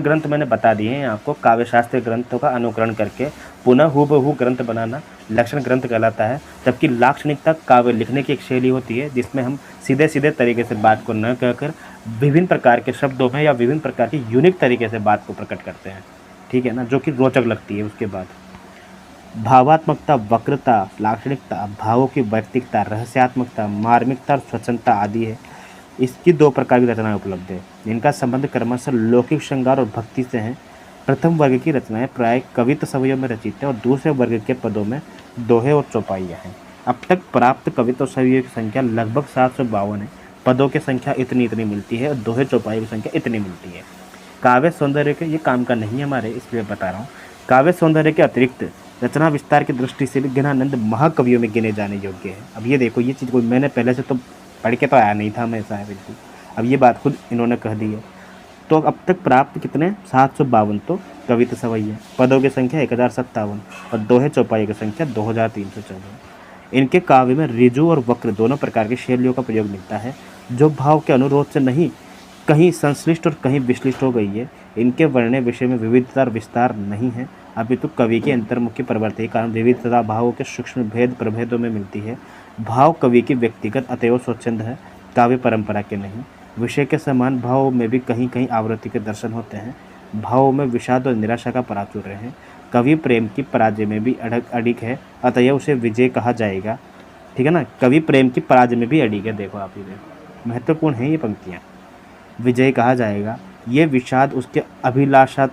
ग्रंथ मैंने बता दिए हैं आपको। काव्य शास्त्रीय ग्रंथों का अनुकरण करके पुनः हूबहू ग्रंथ बनाना लक्षण ग्रंथ कहलाता है, जबकि लाक्षणिकता काव्य लिखने की एक शैली होती है जिसमें हम सीधे सीधे तरीके से बात को न कहकर विभिन्न प्रकार के शब्दों में या विभिन्न प्रकार की यूनिक तरीके से बात को प्रकट करते हैं, ठीक है ना, जो कि रोचक लगती है। उसके बाद भावात्मकता, वक्रता, लाक्षणिकता, भावों की वैयक्तिकता, रहस्यात्मकता, मार्मिकता और स्वच्छंदता आदि है। इसकी दो प्रकार की रचनाएं उपलब्ध है, जिनका संबंध क्रमशः लौकिक श्रृंगार और भक्ति से है। प्रथम वर्ग की रचनाएं प्राय कवित्व सवयों में रचित है और दूसरे वर्ग के पदों में दोहे और चौपाइयाँ हैं। अब तक प्राप्त कवित्व सवयों की संख्या लगभग 752 है। पदों की संख्या इतनी मिलती है और दोहे चौपाई की संख्या इतनी मिलती है। काव्य सौंदर्य के, ये काम का नहीं है हमारे, इसलिए बता रहा हूँ। काव्य सौंदर्य के अतिरिक्त रचना विस्तार की दृष्टि से भी घनानंद महाकवियों में गिने जाने योग्य है। अब ये देखो, ये चीज़ कोई मैंने पहले से तो पढ़ के तो आया नहीं था मैं, ऐसा है बिल्कुल। अब ये बात खुद इन्होंने कह दी है। तो अब तक प्राप्त कितने, 752 तो कवित्व सवैया, पदों की संख्या 1057 और दोहे चौपाई की संख्या 2314। इनके काव्य में ऋजु और वक्र दोनों प्रकार की शैलियों का प्रयोग मिलता है, जो भाव के अनुरोध से नहीं कहीं संश्लिष्ट और कहीं विश्लिष्ट हो गई है। इनके वर्णन विषय में विविधता और विस्तार नहीं है अपितु कवि के अंतर्मुखी प्रवृत्ति के कारण विविधता भावों के सूक्ष्म भेद प्रभेदों में मिलती है। भाव कवि की व्यक्तिगत अतएव स्वच्छंद है, काव्य परंपरा के नहीं। विषय के समान भावों में भी कहीं कहीं आवृत्ति के दर्शन होते हैं। भावों में विषाद और निराशा का प्राचुर्य है। कवि प्रेम की पराजय में भी अडिग है, अतएव उसे विजय कहा जाएगा। ठीक है ना, कवि प्रेम की पराजय में भी अडिग है। देखो आप, ये देखो महत्वपूर्ण है ये पंक्तियाँ। विजय कहा जाएगा, ये विषाद उसके अभिलाषा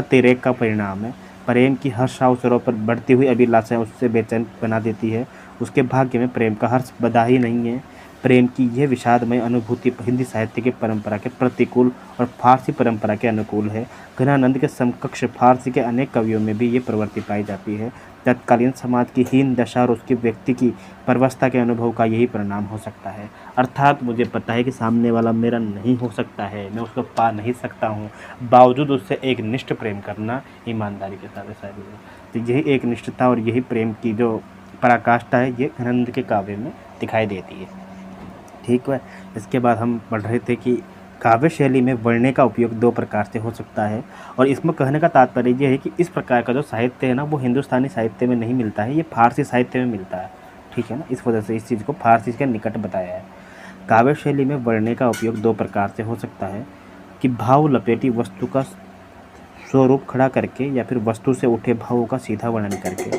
तिरेक का परिणाम है। प्रेम की हर्ष अवसरों पर बढ़ती हुई अभिलाषाएं उससे बेचैन बना देती है। उसके भाग्य में प्रेम का हर्ष बधा ही नहीं है। प्रेम की यह विषादमय अनुभूति हिंदी साहित्य की परंपरा के प्रतिकूल और फारसी परंपरा के अनुकूल है। घनानंद के समकक्ष फारसी के अनेक कवियों में भी ये प्रवृत्ति पाई जाती है। तत्कालीन समाज की हीन दशा और उसके व्यक्ति की परवस्था के अनुभव का यही परिणाम हो सकता है। अर्थात मुझे पता है कि सामने वाला मेरा नहीं हो सकता है, मैं उसको पा नहीं सकता हूँ, बावजूद उससे एक निष्ठ प्रेम करना ईमानदारी के साथ ऐसा है। तो यही एक निष्ठता और यही प्रेम की जो पराकाष्ठा है, ये घनानंद के काव्य में दिखाई देती है। ठीक है। इसके बाद हम पढ़ रहे थे कि काव्य शैली में वर्ण्य का उपयोग दो प्रकार से हो सकता है, और इसमें कहने का तात्पर्य ये है कि इस प्रकार का जो साहित्य है ना, वो हिंदुस्तानी साहित्य में नहीं मिलता है, ये फारसी साहित्य में मिलता है। ठीक है ना, इस वजह से इस चीज़ को फारसी के निकट बताया है। काव्य शैली में वर्ण्य का उपयोग दो प्रकार से हो सकता है कि भाव लपेटी वस्तु का स्वरूप खड़ा करके या फिर वस्तु से उठे भावों का सीधा वर्णन करके।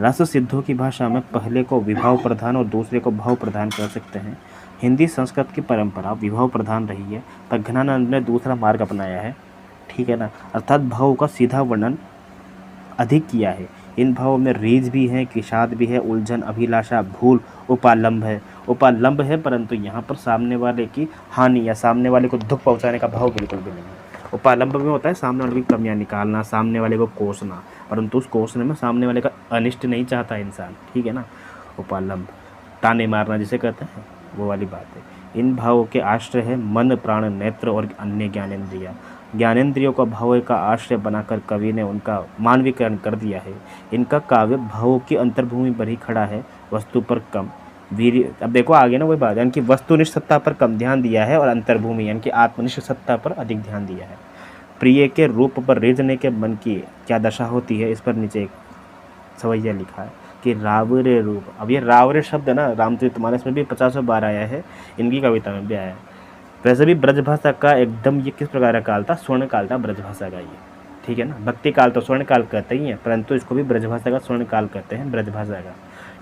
रस सिद्धों की भाषा में पहले को विभाव प्रधान और दूसरे को भाव प्रधान कर सकते हैं। हिंदी संस्कृत की परंपरा विभाव प्रधान रही है, पर घनानंद ने दूसरा मार्ग अपनाया है। ठीक है ना, अर्थात भावों का सीधा वर्णन अधिक किया है। इन भावों में रीझ भी है, किषाद भी है, उलझन, अभिलाषा, भूल, उपालंब है। उपालंब है, परंतु यहाँ पर सामने वाले की हानि या सामने वाले को दुख पहुँचाने का भाव बिल्कुल भी नहीं है। उपालंब में होता है सामने वाले की कमियां निकालना, सामने वाले को कोसना, परंतु उस कोसने में सामने वाले का अनिष्ट नहीं चाहता इंसान। ठीक है ना, उपालंब ताने मारना जिसे कहते हैं, वो वाली बात है। इन भावों के आश्रय है मन, प्राण, नेत्र और अन्य ज्ञानेंद्रिया। ज्ञानेंद्रियों का भावों का आश्रय बनाकर कवि ने उनका मानवीकरण कर दिया है। इनका काव्य भावों की अंतर्भूमि पर ही खड़ा है, वस्तु पर कम वीर। अब देखो आगे ना वही बात, यानी कि वस्तुनिष्ठ सत्ता पर कम ध्यान दिया है और अंतर्भूमि यानी कि आत्मनिष्ठ सत्ता पर अधिक ध्यान दिया है। प्रिय के रूप पर रिझने के मन की क्या दशा होती है, इस पर नीचे एक सवैया लिखा है कि रावरे रूप। अब ये रावरे शब्द है ना, रामचरितमानस में भी 50 बार आया है, इनकी कविता में भी आया है। वैसे भी ब्रजभाषा का एकदम ये किस प्रकार का काल था, स्वर्ण काल था ब्रजभाषा का ये। ठीक है ना, भक्ति काल तो स्वर्ण काल कहते ही हैं, परंतु इसको भी ब्रजभाषा का स्वर्ण काल कहते हैं, ब्रजभाषा का।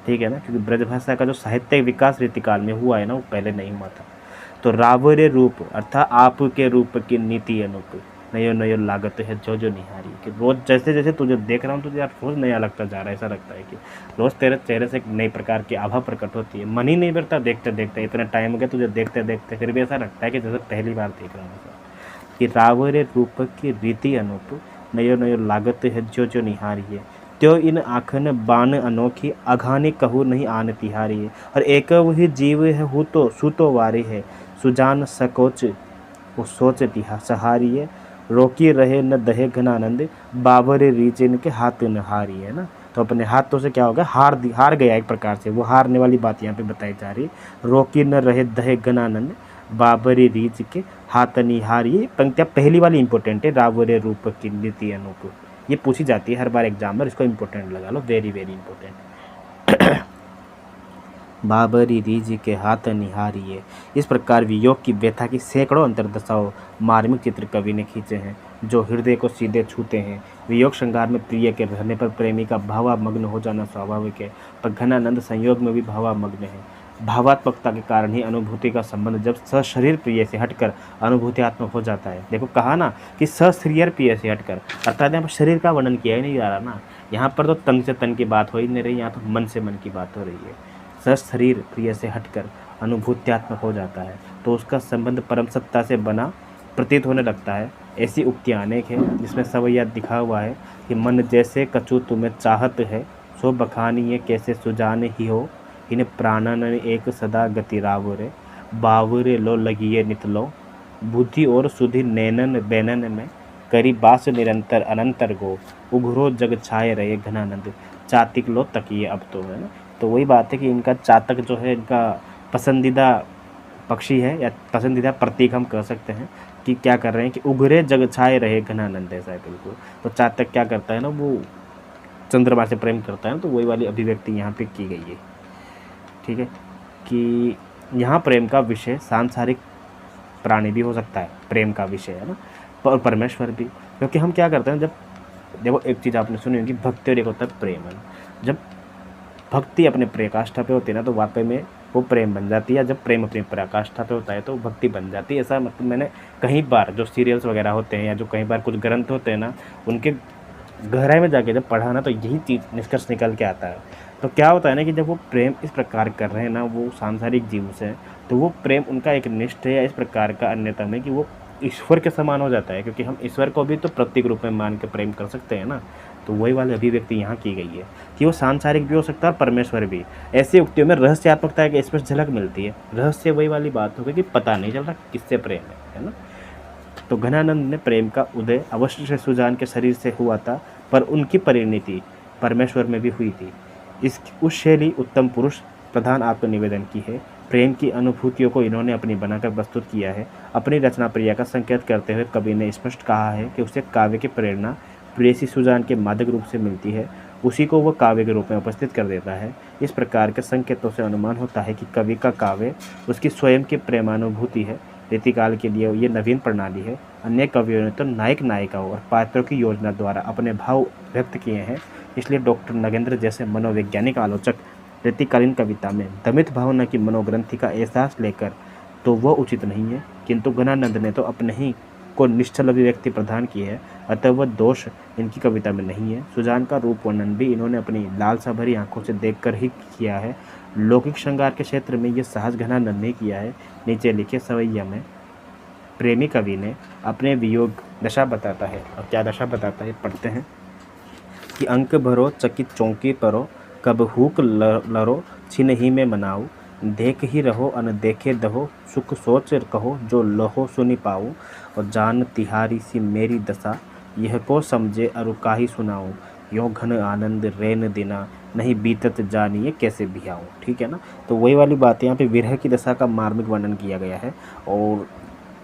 ठीक है ना, क्योंकि ब्रजभाषा का जो साहित्य विकास रीतिकाल में हुआ है ना, वो पहले नहीं हुआ था। तो रावरे रूप अर्थात आपके रूप की नीति अनुप, नयो नयो लागत है जो जो निहारी। कि रोज जैसे जैसे तुझे देख रहा हूँ, तुझे यार रोज नया लगता जा रहा है। ऐसा लगता है कि रोज तेरे चेहरे से एक नई प्रकार की आभा प्रकट होती है। मन ही नहीं भरता देखते देखते, इतना टाइम हो गया तुझे देखते देखते, फिर भी ऐसा लगता है कि जैसे पहली बार देख रहा हूँ। ऐसा कि रावरे रूप की रीति अनुप, नयो नयो लागत है जो जो निहारी है। त्यो इन आँखन बान अनोखी, अघानी कहू नहीं आन तिहारी है। और एक वही जीव है हु तो सुतो वारी है, सुजान सकोच वो सोच तिहा सहारी है। रोकी रहे न दहे घनानंद, बाबर रीचन के हाथ न हारी है ना। तो अपने हाथों से क्या होगा, हार गया एक प्रकार से, वो हारने वाली बात यहाँ पे बताई जा रही है। रोकी न रहे दहे घनानंद, बाबरी रीच के हाथ निहारी। पंक्तियाँ पहली वाली इंपॉर्टेंट है, रावरे रूप की नीति अनुप। ये पूछी जाती है हर बार एग्जाम में, इसको इंपॉर्टेंट लगा लो, वेरी वेरी इंपॉर्टेंट। बाबरी रीझ के हाथ निहारिए। इस प्रकार वियोग की व्यथा की सैकड़ों अंतर्दशाओं मार्मिक चित्र कवि ने खींचे हैं, जो हृदय को सीधे छूते हैं। वियोग श्रृंगार में प्रिय के रहने पर प्रेमी का भावामग्न हो जाना स्वाभाविक है, पर घनानंद संयोग में भी भावामग्न है। भावात्मकता के कारण ही अनुभूति का संबंध जब सशरीर प्रिय से हटकर अनुभूतियात्मक हो जाता है। देखो कहा ना कि सशरीर प्रिय से हटकर, अर्थात यहाँ पर शरीर का वर्णन किया ही नहीं जा रहा ना, यहाँ पर तो तन से तन की बात हो ही नहीं रही, यहाँ तो मन से मन की बात हो रही है। शरीर प्रिय से हटकर अनुभूत्यात्मक हो जाता है तो उसका संबंध परम सत्ता से बना प्रतीत होने लगता है। ऐसी उक्तियाँ अनेक हैं जिसमें सवैया दिखा हुआ है कि मन जैसे कछु तुम्हें चाहत है, सो बखानी ये कैसे सुजाने ही हो। इन्हें प्राणन एक सदा गति रावरे, बावरे लो लगिए नितलो। बुद्धि और सुधि नैनन बैनन में, करी बास निरंतर अनंतर गो। उघरो जग छाए रहे घनानंद, चातिक लो तकिए अब तो, है ना। तो वही बात है कि इनका चातक जो है, इनका पसंदीदा पक्षी है या पसंदीदा प्रतीक हम कह सकते हैं कि क्या कर रहे हैं कि उगरे जग छाए रहे घनानंद ऐसा है बिल्कुल। तो चातक क्या करता है ना, वो चंद्रमा से प्रेम करता है, तो वही वाली अभिव्यक्ति यहाँ पे की गई है। ठीक है, कि यहाँ प्रेम का विषय सांसारिक प्राणी भी हो सकता है, प्रेम का विषय है ना, और परमेश्वर भी। क्योंकि हम क्या करते हैं, जब देखो एक चीज़ आपने सुनी होगी, भक्ति और एक होता है प्रेम, है ना। जब भक्ति अपने पराकाष्ठा पे होती है ना, तो वाकई में वो प्रेम बन जाती है। जब प्रेम अपनी पराकाष्ठा पे होता है तो भक्ति बन जाती है। ऐसा मतलब मैंने कई बार जो सीरियल्स वगैरह होते हैं या जो कई बार कुछ ग्रंथ होते हैं ना, उनके गहराई में जाके जब पढ़ा ना, तो यही चीज़ निष्कर्ष निकल के आता है। तो क्या होता है ना कि जब वो प्रेम इस प्रकार कर रहे हैं ना वो सांसारिक जीव से, तो वो प्रेम उनका एक निष्ठ है या इस प्रकार का अन्यतम है कि वो ईश्वर के समान हो जाता है। क्योंकि हम ईश्वर को भी तो प्रतीक रूप में मान के प्रेम कर सकते हैं ना। तो वही वाली अभिव्यक्ति यहाँ की गई है कि वो सांसारिक भी हो सकता है और परमेश्वर भी। ऐसी उक्तियों में रहस्यात्मकता की स्पष्ट झलक मिलती है। रहस्य वही वाली बात हो गई कि पता नहीं चल रहा किससे प्रेम है ना। तो घनानंद ने प्रेम का उदय अवश्य से सुजान के शरीर से हुआ था, पर उनकी परिणति परमेश्वर में भी हुई थी। उस शैली उत्तम पुरुष प्रधान आपको निवेदन की है। प्रेम की अनुभूतियों को इन्होंने अपनी बनाकर प्रस्तुत किया है। अपनी रचना प्रिया का संकेत करते हुए कवि ने स्पष्ट कहा है कि उसे काव्य की प्रेरणा प्रेयसी सुजान के मादक रूप से मिलती है, उसी को वह काव्य के रूप में उपस्थित कर देता है। इस प्रकार के संकेतों से अनुमान होता है कि कवि का काव्य उसकी स्वयं की प्रेमानुभूति है। रीतिकाल के लिए ये नवीन प्रणाली है। अन्य कवियों ने तो नायक नायिकाओं और पात्रों की योजना द्वारा अपने भाव व्यक्त किए हैं। इसलिए डॉक्टर नगेंद्र जैसे मनोवैज्ञानिक आलोचक रीतिकालीन कविता में दमित भावना की मनोग्रंथि का एहसास लेकर तो वह उचित नहीं है, किंतु घनानंद ने तो अपने ही को निश्चल अभिव्यक्ति प्रदान की है, अतः वह दोष इनकी कविता में नहीं है। सुजान का रूप वर्णन भी इन्होंने अपनी लालसा भरी आंखों से देखकर ही किया है। लौकिक श्रृंगार के क्षेत्र में ये साहस घनानंद ने किया है। नीचे लिखे सवैया में प्रेमी कवि ने अपने वियोग दशा बताता है, और क्या दशा बताता है पढ़ते हैं कि अंक भरो चकित चौंकी परो, कब हुक लरो छिन ही में मनाओ, देख ही रहो अन देखे दहो, सुख सोच कहो जो लहो सुनी पाओ, और जान तिहारी सी मेरी दशा, यह को समझे अरु काहि सुनाओ, यो घन आनंद रैन दिना, नहीं बीतत जानिए कैसे भियाऊँ। ठीक है ना। तो वही वाली बात यहाँ पे विरह की दशा का मार्मिक वर्णन किया गया है। और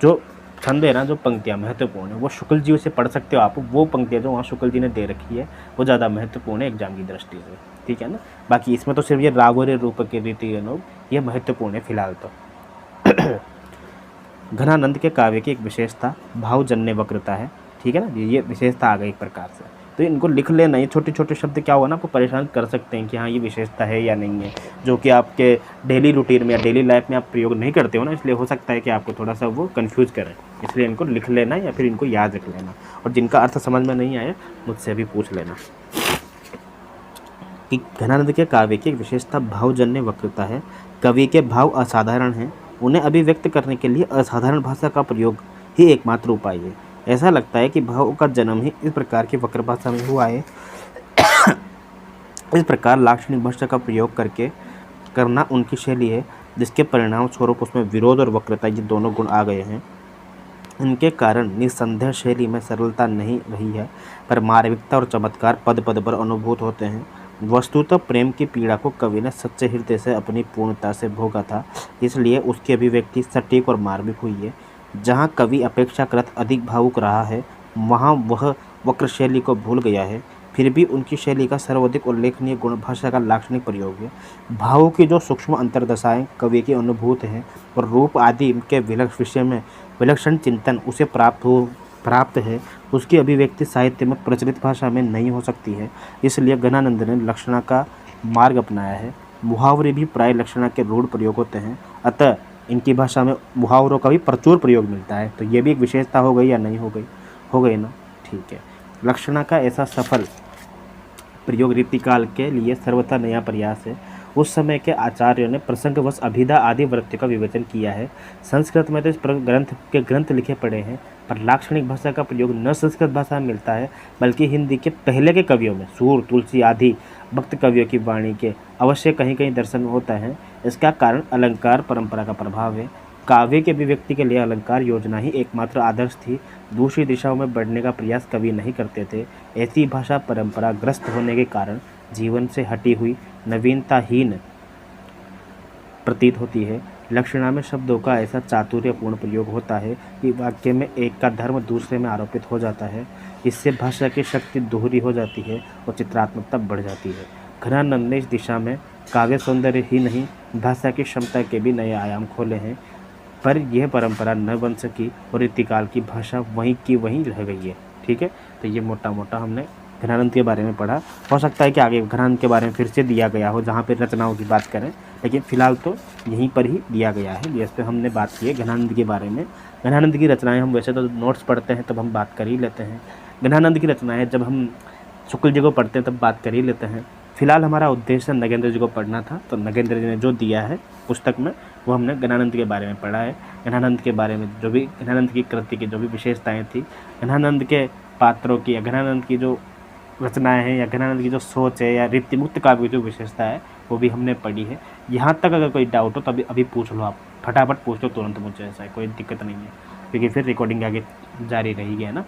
जो छंद है ना, जो पंक्तियाँ महत्वपूर्ण है, वो शुक्ल जी से पढ़ सकते हो आप। वो पंक्तियाँ जो वहाँ शुक्ल जी ने दे रखी है वो ज़्यादा महत्वपूर्ण है एग्जाम की दृष्टि से। ठीक है ना। बाकी इसमें तो सिर्फ ये रागोरे रूप के रीति ये महत्वपूर्ण है फिलहाल तो। घनानंद के काव्य की एक विशेषता भावजन्य वक्रता है। ठीक है ना, ये विशेषता आ गई एक प्रकार से। तो इनको लिख लेना, ये छोटे छोटे शब्द क्या हुआ ना आपको परेशान कर सकते हैं कि हाँ ये विशेषता है या नहीं है, जो कि आपके डेली रूटीन में या डेली लाइफ में आप प्रयोग नहीं करते हो ना, इसलिए हो सकता है कि आपको थोड़ा सा वो कंफ्यूज करें। इसलिए इनको लिख लेना या फिर इनको याद रख लेना, और जिनका अर्थ समझ में नहीं आया मुझसे भी पूछ लेना। कि घनानंद के काव्य की एक विशेषता भावजन्य वक्रता है। कवि के भाव असाधारण हैं, उन्हें अभिव्यक्त करने के लिए असाधारण भाषा का प्रयोग ही एकमात्र उपाय है। ऐसा लगता है कि भाव का जन्म ही इस प्रकार की वक्र भाषा में हुआ है। इस प्रकार लाक्षणिक भाषा का प्रयोग करना उनकी शैली है, जिसके परिणाम स्वरूप उसमें विरोध और वक्रता ये दोनों गुण आ गए हैं। इनके कारण निस्संदेह शैली में सरलता नहीं रही है, पर मार्मिकता और चमत्कार पद पद पर अनुभूत होते हैं। वस्तुतः प्रेम की पीड़ा को कवि ने सच्चे हृदय से अपनी पूर्णता से भोगा था, इसलिए उसकी अभिव्यक्ति सटीक और मार्मिक हुई है। जहाँ कवि अपेक्षाकृत अधिक भावुक रहा है, वहाँ वह वक्र शैली को भूल गया है। फिर भी उनकी शैली का सर्वाधिक उल्लेखनीय गुण भाषा का लाक्षणिक प्रयोग है। भावों की जो सूक्ष्म अंतर्दशाएं कवि की अनुभूत हैं और रूप आदि के विषय में विलक्षण चिंतन उसे प्राप्त है, उसकी अभिव्यक्ति साहित्य में प्रचलित भाषा में नहीं हो सकती है। इसलिए घनानंद ने लक्षणा का मार्ग अपनाया है। मुहावरे भी प्राय लक्षणा के रूढ़ प्रयोग होते हैं, अतः इनकी भाषा में मुहावरों का भी प्रचुर प्रयोग मिलता है। तो ये भी एक विशेषता हो गई या नहीं हो गई? हो गई ना। ठीक है। लक्षणा का ऐसा सफल प्रयोग रीतिकाल के लिए सर्वथा नया प्रयास है। उस समय के आचार्यों ने प्रसंगवश अभिधा आदि वृत्तियों का विवेचन किया है। संस्कृत में तो इस ग्रंथ लिखे पड़े हैं, पर लाक्षणिक भाषा का प्रयोग न संस्कृत भाषा में मिलता है, बल्कि हिंदी के पहले के कवियों में सूर, तुलसी आदि भक्त कवियों की वाणी के अवश्य कहीं कहीं दर्शन होता है। इसका कारण अलंकार परंपरा का प्रभाव है। काव्य की अभिव्यक्ति के लिए अलंकार योजना ही एकमात्र आदर्श थी। दूसरी दिशाओं में बढ़ने का प्रयास कवि नहीं करते थे। ऐसी भाषा परंपरा ग्रस्त होने के कारण जीवन से हटी हुई नवीनताहीन प्रतीत होती है। लक्षणा में शब्दों का ऐसा चातुर्यपूर्ण प्रयोग होता है कि वाक्य में एक का धर्म दूसरे में आरोपित हो जाता है। इससे भाषा की शक्ति दोहरी हो जाती है और चित्रात्मकता बढ़ जाती है। घनानंद ने इस दिशा में काव्य सौंदर्य ही नहीं, भाषा की क्षमता के भी नए आयाम खोले हैं, पर यह परंपरा न बन सकी और रीतिकाल की भाषा वहीं की वहीं रह गई है। ठीक है, तो ये मोटा मोटा हमने घनानंद के बारे में पढ़ा। हो सकता है कि आगे घनानंद के बारे में फिर से दिया गया हो जहाँ पे रचनाओं की बात करें, लेकिन फिलहाल तो यहीं पर ही दिया गया है। जिस पे हमने बात की है घनानंद के बारे में। घनानंद की रचनाएं हम वैसे तो नोट्स पढ़ते हैं तब हम बात कर ही लेते हैं, घनानंद की रचनाएं जब हम शुक्ल जी को पढ़ते हैं तब बात कर ही लेते हैं। फिलहाल हमारा उद्देश्य नगेंद्र जी को पढ़ना था, तो नगेंद्र जी ने जो दिया है पुस्तक में वो हमने घनानंद के बारे में पढ़ा है। घनानंद के बारे में जो भी घनानंद की कृति की जो भी विशेषताएं थी, घनानंद के पात्रों की या घनानंद की जो रचनाएं हैं या घनानंद की जो सोच है या रीतिमुक्त काव्य की जो विशेषता है वो भी हमने पढ़ी है। यहाँ तक अगर कोई डाउट हो तो अभी पूछ लो, आप फटाफट पूछ लो तुरंत मुझे, ऐसा है कोई दिक्कत नहीं है, क्योंकि फिर रिकॉर्डिंग आगे जारी रहेगी, है ना।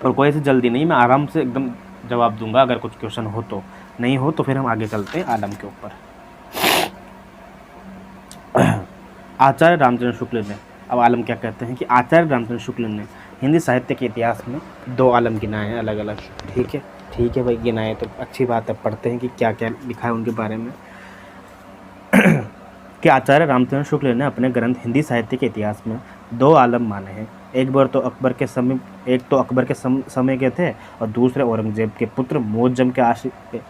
और कोई ऐसी जल्दी नहीं, मैं आराम से एकदम जवाब दूंगा अगर कुछ क्वेश्चन हो तो, नहीं हो तो फिर हम आगे चलते हैं आलम के ऊपर। आचार्य रामचंद्र शुक्ल ने, अब आलम क्या कहते हैं कि आचार्य रामचंद्र शुक्ल ने हिंदी साहित्य के इतिहास में 2 आलम गिनाए हैं अलग अलग। ठीक है भाई, गिनाए तो अच्छी बात है, पढ़ते हैं कि क्या क्या लिखा है उनके बारे में। कि आचार्य रामचंद्र शुक्ल ने अपने ग्रंथ हिंदी साहित्य के इतिहास में 2 आलम माने हैं। एक तो अकबर के समय के थे और दूसरे औरंगजेब के पुत्र मुअज्जम के आश्रित।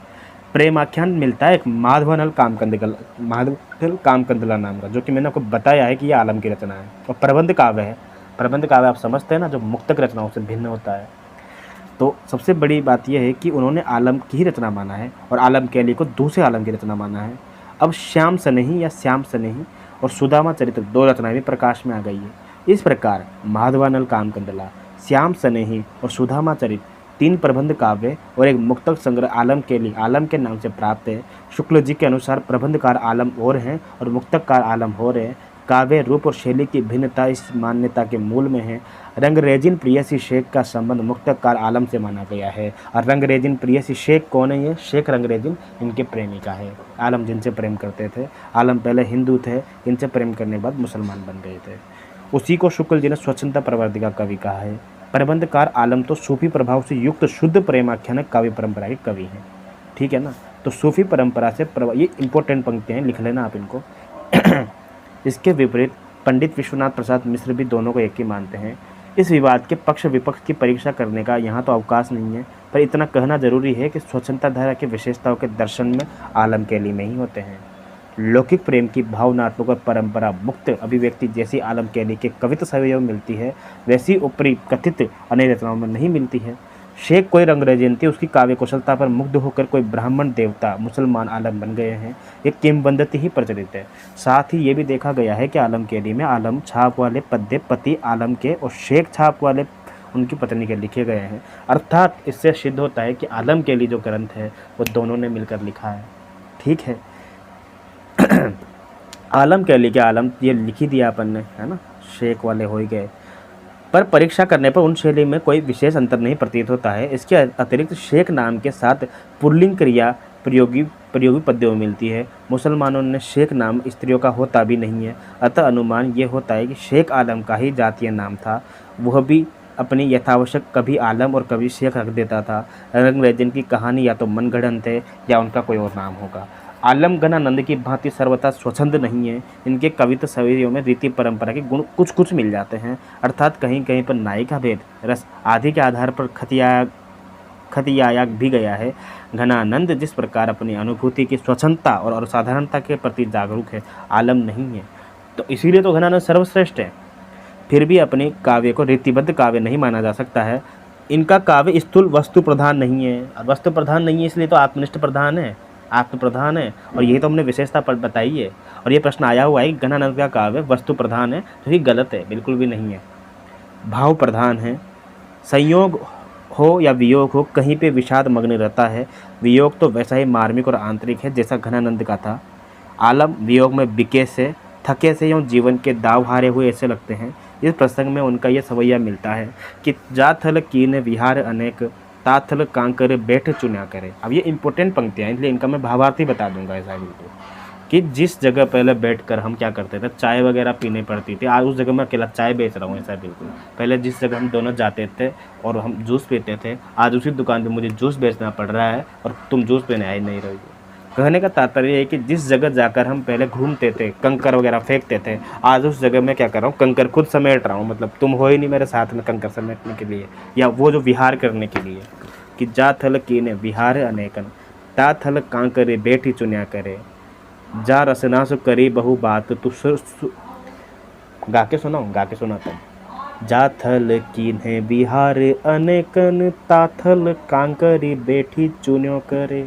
प्रेमाख्यान मिलता है एक माधवनल कामकंदला नाम का, जो कि मैंने आपको बताया है कि ये आलम की रचना है। और प्रबंध काव्य है, प्रबंध काव्य आप समझते हैं ना, जो मुक्तक रचनाओं से भिन्न होता है। तो सबसे बड़ी बात यह है कि उन्होंने आलम की ही रचना माना है और आलम कैली को दूसरे आलम की रचना माना है। अब श्याम सनेही या श्याम सनेही और सुदामा चरित्र 2 रचनाएं भी प्रकाश में आ गई है। इस प्रकार माधवानल कामकंदला, श्याम सनेही और सुदामा चरित्र 3 प्रबंध काव्य और एक मुक्तक संग्रह आलम के नाम से प्राप्त है। शुक्ल जी के अनुसार प्रबंधकार आलम और हैं और मुक्तककार आलम हो रहे हैं। काव्य रूप और शैली की भिन्नता इस मान्यता के मूल में है। रंगरेजिन प्रियसी शेख का संबंध मुक्तकार आलम से माना गया है। और रंगरेजिन प्रियसी शेख कौन है? ये शेख रंगरेजिन इनके प्रेमिका है। आलम जिनसे प्रेम करते थे, आलम पहले हिंदू थे, इनसे प्रेम करने के बाद मुसलमान बन गए थे। उसी को शुक्ल जी ने स्वच्छंदता प्रवर्तिका कवि कहा है। प्रबंधकार आलम तो सूफी प्रभाव से युक्त शुद्ध प्रेमाख्यान काव्य परंपरा के कवि हैं। ठीक है ना, तो सूफी परंपरा से ये इंपॉर्टेंट पंक्तियाँ लिख लेना आप इनको। इसके विपरीत पंडित विश्वनाथ प्रसाद मिश्र भी दोनों को एक ही मानते हैं। इस विवाद के पक्ष विपक्ष की परीक्षा करने का यहाँ तो अवकाश नहीं है, पर इतना कहना जरूरी है कि स्वच्छंदता धारा की विशेषताओं के दर्शन में आलम कैली में ही होते हैं। लौकिक प्रेम की भावनात्मक और परंपरा मुक्त अभिव्यक्ति जैसी आलम कैली के कविता सवयव मिलती है, वैसी ऊपरी कथित अन्य रचनाओं में नहीं मिलती है। शेख कोई रंगरेजिन थी, उसकी काव्य कुशलता पर मुग्ध होकर कोई ब्राह्मण देवता मुसलमान आलम बन गए हैं, एक किंवदंती ही प्रचलित है। साथ ही ये भी देखा गया है कि आलम कैली में आलम छाप वाले पद्य पति आलम के और शेख छाप वाले उनकी पत्नी के लिखे गए हैं। अर्थात इससे सिद्ध होता है कि आलम कैली जो ग्रंथ है वो दोनों ने मिलकर लिखा है। ठीक है। आलम कैली के आलम ये लिखी दिया अपन ने, है ना, शेख वाले हो ही गए, पर परीक्षा करने पर उन शैली में कोई विशेष अंतर नहीं प्रतीत होता है। इसके अतिरिक्त शेख नाम के साथ पुल्लिंग क्रिया प्रयोगी पद्यों में मिलती है। मुसलमानों ने शेख नाम स्त्रियों का होता भी नहीं है, अतः अनुमान ये होता है कि शेख आलम का ही जातीय नाम था। वह भी अपनी यथावश्यक कभी आलम और कभी शेख रख देता था। रंगरेजिन की कहानी या तो मनगढ़ंत है या उनका कोई और नाम होगा। आलम घनानंद की भांति सर्वथा स्वच्छंद नहीं है। इनके कविता शैलियों में रीति परंपरा के गुण कुछ कुछ मिल जाते हैं, अर्थात कहीं कहीं पर नायिका भेद रस आदि के आधार पर खतियाया भी गया है। घनानंद जिस प्रकार अपनी अनुभूति की स्वच्छंदता और असाधारणता के प्रति जागरूक है, आलम नहीं है, तो इसीलिए तो घनानंद सर्वश्रेष्ठ है। फिर भी अपने काव्य को रीतिबद्ध काव्य नहीं माना जा सकता है। इनका काव्य स्थूल वस्तु प्रधान नहीं है, वस्तु प्रधान नहीं है इसलिए तो आत्मनिष्ठ प्रधान है, आत्म प्रधान है। और यही तो हमने विशेषता पर बताई है। और ये प्रश्न आया हुआ है कि घनानंद का काव्य वस्तु प्रधान है, जो कि गलत है, बिल्कुल भी नहीं है। भाव प्रधान है। संयोग हो या वियोग हो, कहीं पे विषाद मग्न रहता है। वियोग तो वैसा ही मार्मिक और आंतरिक है जैसा घनानंद का था। आलम वियोग में बिके से थके से यूँ जीवन के दाव हारे हुए ऐसे लगते हैं। इस प्रसंग में उनका यह सवैया मिलता है कि जाथल कीन विहार अनेक ताथल कांकर बैठ चुना करे। अब ये इंपॉर्टेंट पंक्तियाँ, इसलिए इनका मैं भावार्थी बता दूंगा ऐसा बिल्कुल। कि जिस जगह पहले बैठकर हम क्या करते थे, चाय वगैरह पीनी पड़ती थी, आज उस जगह मैं अकेला चाय बेच रहा हूँ ऐसा बिल्कुल। पहले जिस जगह हम दोनों जाते थे और हम जूस पीते थे, आज उसी दुकान पे मुझे जूस बेचना पड़ रहा है और तुम जूस पीने आ ही नहीं रही हो। कहने का तात्पर्य है कि जिस जगह जाकर हम पहले घूमते थे, कंकर वगैरह फेंकते थे, आज उस जगह मैं क्या कर रहा हूँ, कंकर खुद समेट रहा हूँ। मतलब तुम हो ही नहीं मेरे साथ में कंकर समेटने के लिए, या वो जो विहार करने के लिए कि जा थल कीने विहार अनेकन, ता थल कांकरे बेटी चुन्या करे, जा रसना सु करी बहु बात तू गा के सुनाऊँ, गा के सुनाता हूँ। जाथल कीन्हे बिहार अनेकन, ताथल कांकरी बेठी चुन्यो करे,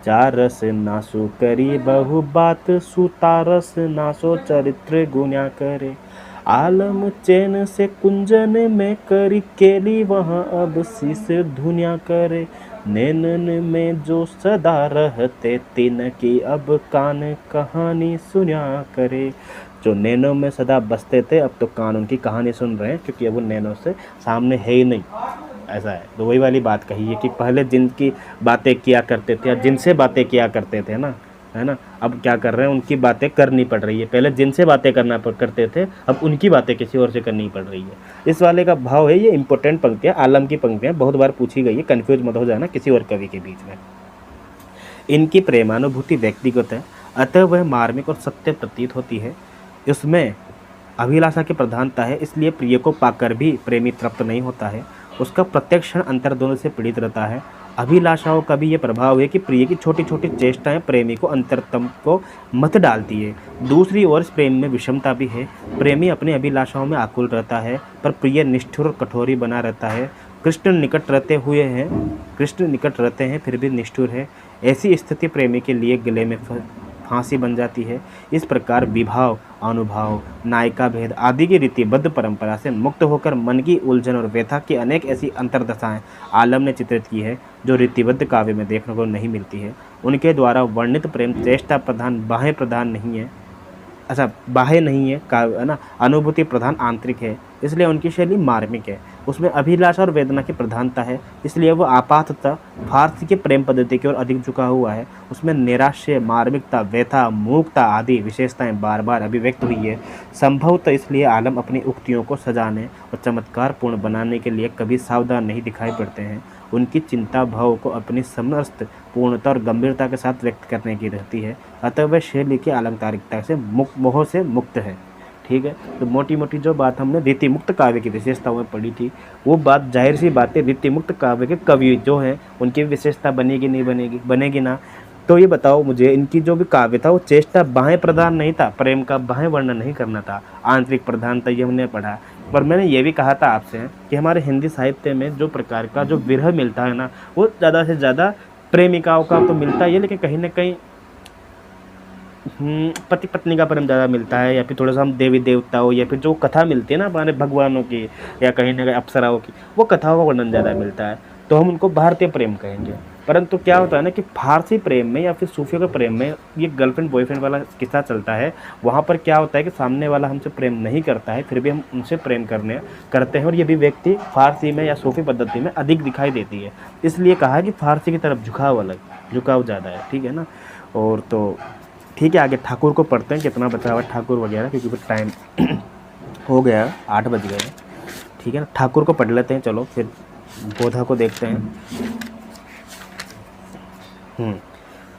चारस नासो करी बहु बात, सुतारस नासो चरित्र गुण्या करे, आलम चैन से कुंजन में करी केली, वहाँ अब शीस धुनिया करे, नैनन में जो सदा रहते तिन की अब कान कहानी सुनिया करे। जो नैनों में सदा बसते थे अब तो कान उनकी कहानी सुन रहे हैं, क्योंकि अब वो नैनों से सामने है ही नहीं, ऐसा है। तो वही वाली बात कही है कि पहले जिनकी बातें किया करते थे या जिनसे बातें किया करते थे ना, है ना, अब क्या कर रहे हैं, उनकी बातें करनी पड़ रही है। पहले जिनसे बातें करते थे अब उनकी बातें किसी और से करनी पड़ रही है। इस वाले का भाव है, ये इंपॉर्टेंट पंक्तियाँ, आलम की पंक्तियाँ बहुत बार पूछी गई है, कन्फ्यूज मत हो जाना किसी और कवि के बीच में। इनकी प्रेमानुभूति व्यक्तिगत है, अतः वह मार्मिक और सत्य प्रतीत होती है। इसमें अभिलाषा की प्रधानता है, इसलिए प्रिय को पाकर भी प्रेमी तृप्त नहीं होता है, उसका प्रत्येक क्षण अंतर्द्वंद से पीड़ित रहता है। अभिलाषाओं का भी ये प्रभाव है कि प्रिय की छोटी छोटी चेष्टाएं प्रेमी को अंतरतम को मत डालती है। दूसरी ओर प्रेम में विषमता भी है, प्रेमी अपनी अभिलाषाओं में आकुल रहता है पर प्रिय निष्ठुर और कठोरी बना रहता है। कृष्ण निकट रहते हैं फिर भी निष्ठुर है। ऐसी स्थिति प्रेमी के लिए गले में फांसी बन जाती है। इस प्रकार विभाव, अनुभाव, नायिका भेद आदि की रीतिबद्ध परंपरा से मुक्त होकर मन की उलझन और व्यथा की अनेक ऐसी अंतर्दशाएं आलम ने चित्रित की है जो रीतिबद्ध काव्य में देखने को नहीं मिलती है। उनके द्वारा वर्णित प्रेम चेष्टा प्रधान बाह्य प्रधान नहीं है, अच्छा बाह्य नहीं है काव्य, है ना, अनुभूति प्रधान आंतरिक है, इसलिए उनकी शैली मार्मिक है। उसमें अभिलाषा और वेदना की प्रधानता है, इसलिए वो आपाततः फारसी के प्रेम पद्धति की ओर अधिक झुका हुआ है। उसमें नैराश्य, मार्मिकता, व्यथा, मूकता आदि विशेषताएं बार बार अभिव्यक्त हुई है। संभवतः इसलिए आलम अपनी उक्तियों को सजाने और चमत्कारपूर्ण बनाने के लिए कभी सावधान नहीं दिखाई पड़ते हैं। उनकी चिंता भाव को अपनी समस्त पूर्णता और गंभीरता के साथ व्यक्त करने की रहती है, अतः वह शैली की अलंकारिकता से मोह से मुक्त है। ठीक है, तो मोटी मोटी जो बात हमने रीति मुक्त काव्य की विशेषताओं में पढ़ी थी, वो बात जाहिर सी बात है, रीति मुक्त काव्य के कवि जो हैं उनकी विशेषता बनेगी नहीं बनेगी, बनेगी ना। तो ये बताओ मुझे, इनकी जो भी काव्य था वो चेष्टा बाह्य प्रधान नहीं था, प्रेम का बाह्य वर्णन नहीं करना था, आंतरिक प्रधान था, ये हमने पढ़ा। पर मैंने ये भी कहा था आपसे कि हमारे हिंदी साहित्य में जो प्रकार का जो विरह मिलता है ना, वो ज़्यादा से ज़्यादा प्रेमिकाओं का तो मिलता ही है, लेकिन कहीं ना कहीं पति पत्नी का प्रेम ज़्यादा मिलता है, या फिर थोड़ा सा हम देवी देवताओं या फिर जो कथा मिलती है ना हमारे भगवानों की या कहीं ना कहीं अप्सराओं की, वो कथाओं का वर्णन ज़्यादा मिलता है, तो हम उनको भारतीय प्रेम कहेंगे। परंतु क्या होता है ना कि फारसी प्रेम में या फिर सूफियों के प्रेम में ये गर्लफ्रेंड बॉयफ्रेंड वाला किस्सा चलता है। वहाँ पर क्या होता है कि सामने वाला हमसे प्रेम नहीं करता है, फिर भी हम उनसे प्रेम करते हैं, और ये भी व्यक्ति फारसी में या सूफी पद्धति में अधिक दिखाई देती है। इसलिए कहा है कि फारसी की तरफ झुकाव ज़्यादा है, ठीक है ना। और तो ठीक है, आगे ठाकुर को पढ़ते हैं, कितना बचा हुआ ठाकुर वगैरह, क्योंकि फिर टाइम हो गया, 8 बज गए, ठीक है ना। ठाकुर को पढ़ लेते हैं, चलो फिर बोधा को देखते हैं।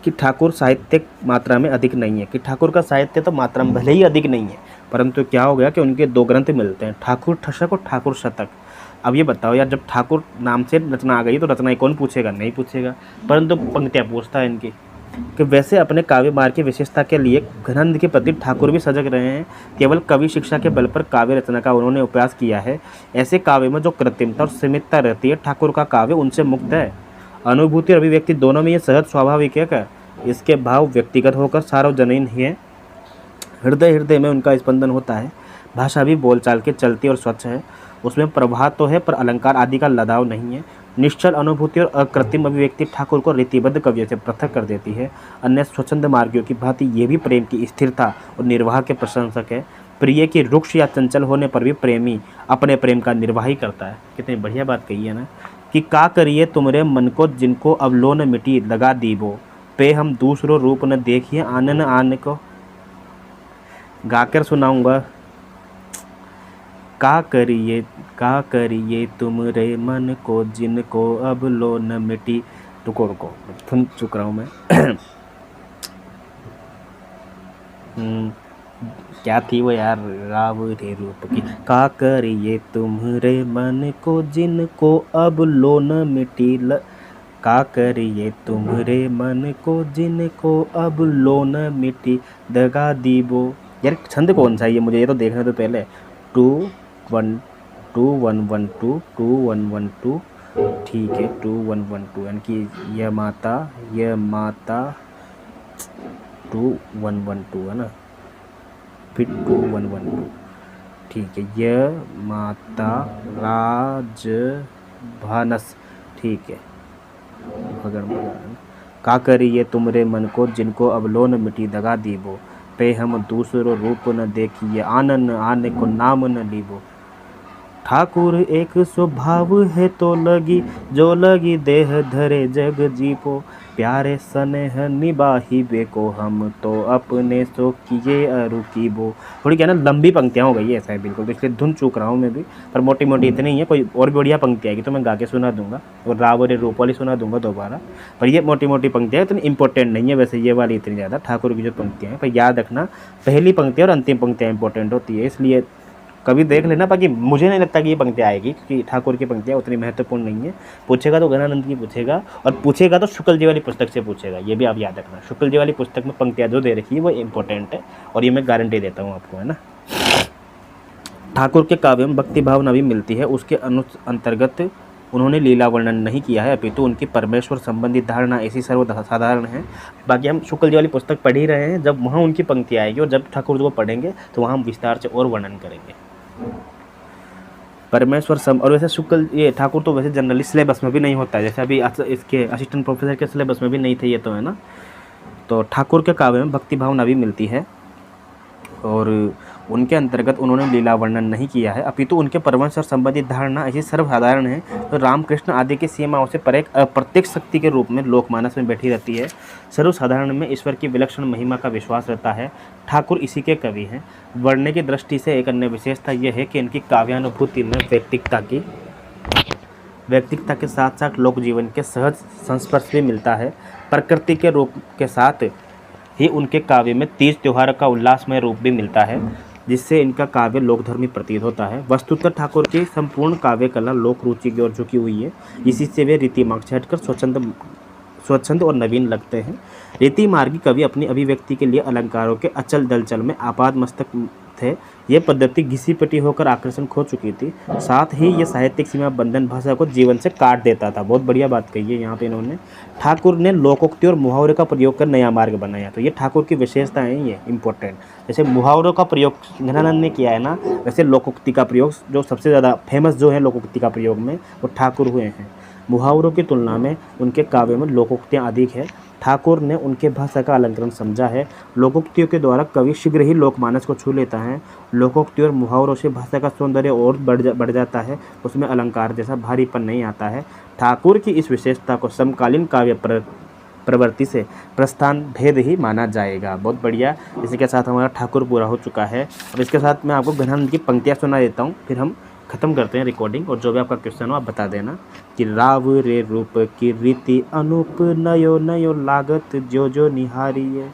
कि ठाकुर साहित्यिक मात्रा में अधिक नहीं है, कि ठाकुर का साहित्य तो मात्रा में भले ही अधिक नहीं है, परंतु क्या हो गया कि उनके 2 ग्रंथ मिलते हैं, ठाकुर ठशक और ठाकुर शतक। अब ये बताओ यार, जब ठाकुर नाम से रचना आ गई तो रचना कौन पूछेगा, नहीं पूछेगा, परंतु पंक्तियाँ पूछता है इनकी। कि वैसे अपने काव्य मार्ग की विशेषता के लिए ग्रंथ के प्रति ठाकुर भी सजग रहे हैं। केवल कवि शिक्षा के बल पर काव्य रचना का उन्होंने अभ्यास किया है। ऐसे काव्य में जो कृत्रिमता और सीमितता रहती है, ठाकुर का काव्य उनसे मुक्त है। अनुभूति और अभिव्यक्ति दोनों में ये सहज स्वाभाविक है क्या, इसके भाव व्यक्तिगत होकर सार्वजनीन ही है। हृदय में उनका स्पंदन होता है। भाषा भी बोलचाल के चलती और स्वच्छ है, उसमें प्रभाव तो है पर अलंकार आदि का लदाव नहीं है। निश्चल अनुभूति और अकृत्रिम अभिव्यक्ति ठाकुर को रीतिबद्ध कवियों से पृथक कर देती है। अन्य स्वच्छंद मार्गियों की भांति ये भी प्रेम की स्थिरता और निर्वाह के प्रशंसक है। प्रिय की रुक्ष या चंचल होने पर भी प्रेमी अपने प्रेम का निर्वाह ही करता है। कितनी बढ़िया बात कही है ना, कि का करिए तुमरे मन को जिनको अवलोन मिटी लगा दीबो, पे हम दूसरो रूप न देखिए आनन आन को। गाकर सुनाऊंगा। का करिए तुम रे मन को जिनको अब लो न मिटी। रुको रुको, सुन चुक रहा हूँ मैं। क्या थी वो यार, राव रे रूप की। का करिए तुम रे मन को जिनको अब लो न मिटी का करिए तुम रे मन को जिनको अब लो न मिटी दगा दीबो। यार छंद कौन सा है ये, मुझे ये तो देखना तो पहले। 2 1 2 1 1 2 2 1 1 2, ठीक है 2 1 1 2, यानी कि यह माता 2 1 1 2 है ना, फिर 2 1 1 2, ठीक है। यह माता राज भानस, ठीक है। का करिए तुमरे मन को जिनको अब लो न मिटी दगा दीबो। पे हम दूसरो रूप न देखिए आनन आने को नाम न लीबो। ठाकुर एक स्वभाव है तो लगी जो लगी देह धरे जग जीपो। प्यारे स्नेह निबाही बेको हम तो अपने सो किए अरुकीबो। थोड़ी क्या ना लंबी पंक्तियाँ हो गई है ऐसा है बिल्कुल, तो इसलिए धुन चूक रहा हूँ मैं भी, पर मोटी मोटी इतनी ही है। कोई और बढ़िया पंक्ति आएगी तो मैं गा के सुना दूंगा, और रावरे रूप वाली सुना दूंगा दोबारा। पर ये मोटी मोटी पंक्तियाँ इतनी इंपॉर्टेंट नहीं है वैसे, ये वाली इतनी ज़्यादा। ठाकुर की जो पंक्तियाँ हैं, पर याद रखना पहली पंक्ति और अंतिम पंक्तियाँ इंपॉर्टेंट होती है, इसलिए कभी देख लेना। बाकी मुझे नहीं लगता कि ये पंक्तियाँ आएगी, क्योंकि ठाकुर की पंक्तियाँ उतनी महत्वपूर्ण नहीं है। पूछेगा तो गणानंद की पूछेगा, और पूछेगा तो शुक्ल जी वाली पुस्तक से पूछेगा, ये भी आप याद रखना। शुक्ल जी वाली पुस्तक में पंक्तियाँ जो दे रखी है वो इंपॉर्टेंट है, और ये मैं गारंटी देता हूँ आपको, है ना। ठाकुर के काव्य में भक्ति भावना भी मिलती है, उसके अंतर्गत उन्होंने लीला वर्णन नहीं किया है, अपितु उनकी परमेश्वर संबंधी धारणा ऐसी सर्वसाधारण है। बाकी हम शुक्ल जी वाली पुस्तक पढ़ ही रहे हैं, जब वहाँ उनकी पंक्ति आएगी और जब ठाकुर जी को पढ़ेंगे तो वहाँ हम विस्तार से और वर्णन करेंगे परमेश्वर और वैसे शुक्ल ये ठाकुर तो वैसे जनरली सिलेबस में भी नहीं होता है, जैसे अभी इसके असिस्टेंट प्रोफेसर के सिलेबस में भी नहीं थे ये तो, है ना। तो ठाकुर के काव्य में भक्ति भावना भी मिलती है, और उनके अंतर्गत उन्होंने लीला वर्णन नहीं किया है, अपितु उनके परमेश्वर संबंधित धारणा ऐसी सर्वसाधारण है तो रामकृष्ण आदि की सीमाओं से पर एक अप्रत्यक्ष शक्ति के रूप में लोकमानस में बैठी रहती है। सर्वसाधारण में ईश्वर की विलक्षण महिमा का विश्वास रहता है। ठाकुर इसी के कवि हैं। वर्णने की दृष्टि से एक अन्य विशेषता यह है कि इनकी काव्यानुभूति में व्यक्तिकता के साथ साथ लोक जीवन के सहज संस्पर्श भी मिलता है। प्रकृति के रूप के साथ ही उनके काव्य में तीज त्योहार का उल्लासमय रूप भी मिलता है, जिससे इनका काव्य लोकधर्मी प्रतीत होता है। वस्तुतः ठाकुर की संपूर्ण काव्य कला लोक रुचि की ओर झुकी हुई है, इसी से वे रीति मार्ग से हटकर स्वच्छंद और नवीन लगते हैं। रीति मार्गी कवि अपनी अभिव्यक्ति के लिए अलंकारों के अचल दलचल में आपाद मस्तक थे। ये पद्धति घिसी पिटी होकर आकर्षण खो चुकी थी, साथ ही ये साहित्यिक सीमा बंधन भाषा को जीवन से काट देता था। बहुत बढ़िया बात कही है यहाँ पे इन्होंने। ठाकुर ने लोकोक्ति और मुहावरे का प्रयोग कर नया मार्ग बनाया, तो ये ठाकुर की विशेषता है, ये इंपॉर्टेंट। जैसे मुहावरों का प्रयोग गणानंद ने किया है ना, वैसे लोकोक्ति का प्रयोग जो सबसे ज़्यादा फेमस जो है लोकोक्ति का प्रयोग में, वो ठाकुर हुए हैं। मुहावरों की तुलना में उनके काव्य में लोकोक्तियाँ अधिक है। ठाकुर ने उनके भाषा का अलंकरण समझा है। लोकोक्तियों के द्वारा कवि शीघ्र ही लोकमानस को छू लेता है। लोकोक्ति और मुहावरों से भाषा का सौंदर्य और बढ़ जाता है, उसमें अलंकार जैसा भारीपन नहीं आता है। ठाकुर की इस विशेषता को समकालीन काव्य प्रवृत्ति से प्रस्थान भेद ही माना जाएगा। बहुत बढ़िया। इसी के साथ हमारा ठाकुर पूरा हो चुका है। अब इसके साथ मैं आपको गणानंद की पंक्तियाँ सुना देता हूँ, फिर हम ख़त्म करते हैं रिकॉर्डिंग, और जो भी आपका क्वेश्चन हो आप बता देना। कि राव रे रूप की रीति अनूप नयो नयो लागत जो निहारिये।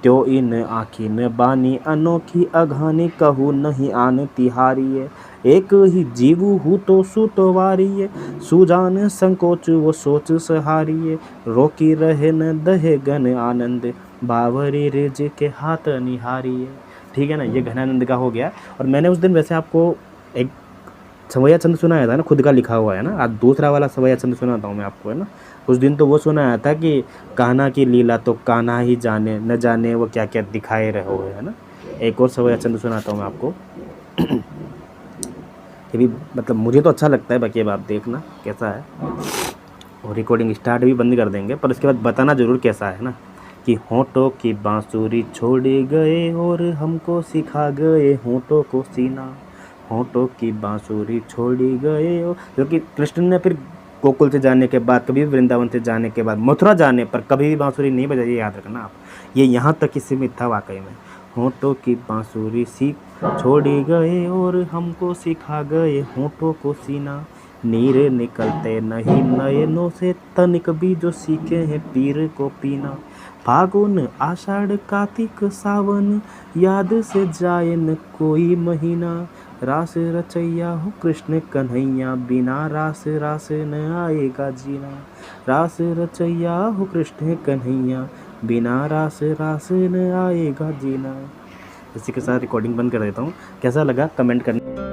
त्यो इन आखिन बानी अनोखी अघानी कहू नहीं आन तिहारिये। एक ही जीवु हूँ तो सुतवारिये सुजान संकोच वो सोच सहारिये। रोकी रहे न दहे गण आनंद बावरी रिज के हाथ निहारिये। ठीक है ना, ये गणानंद का हो गया। और मैंने उस दिन वैसे आपको एक सवैया चंद सुनाया था ना, खुद का लिखा हुआ है ना। आज दूसरा वाला सवैया चंद सुनाता हूँ मैं आपको, है ना। उस दिन तो वो सुनाया था कि कान्हा की लीला तो कान्हा ही जाने, न जाने वो क्या क्या दिखाए रहे हो, है ना। एक और सवैया चंद सुनाता हूँ मैं आपको। ये भी मतलब मुझे तो अच्छा लगता है, बाकी अब आप देखना कैसा है। और रिकॉर्डिंग स्टार्ट भी बंद कर देंगे, पर उसके बाद बताना ज़रूर कैसा है ना। कि होठों की बांसुरी छोड़ गए और हमको सिखा गए होठों को सीना। होठों की बांसुरी छोड़ी गए हो, क्योंकि कृष्ण ने फिर गोकुल से जाने के बाद, कभी भी वृंदावन से जाने के बाद, मथुरा जाने पर कभी भी बांसुरी नहीं बजाइए, याद रखना आप। ये यहाँ तक ही सीमित था वाकई में। होठों की बांसुरी सीख छोड़ी गए और हमको सिखा गए होठों को सीना, नीरे निकलते नहीं नयनों से तनिक भी जो सीखे हैं पीर को पीना। फागुन आषाढ़ कार्तिक सावन याद से जाए न कोई महीना, रास रचैया हो कृष्ण कन्हैया बिना रास रास न आएगा जीना, रास रचैया हो कृष्ण कन्हैया बिना रास रास न आएगा जीना। इसी के साथ रिकॉर्डिंग बंद कर देता हूँ। कैसा लगा कमेंट करना।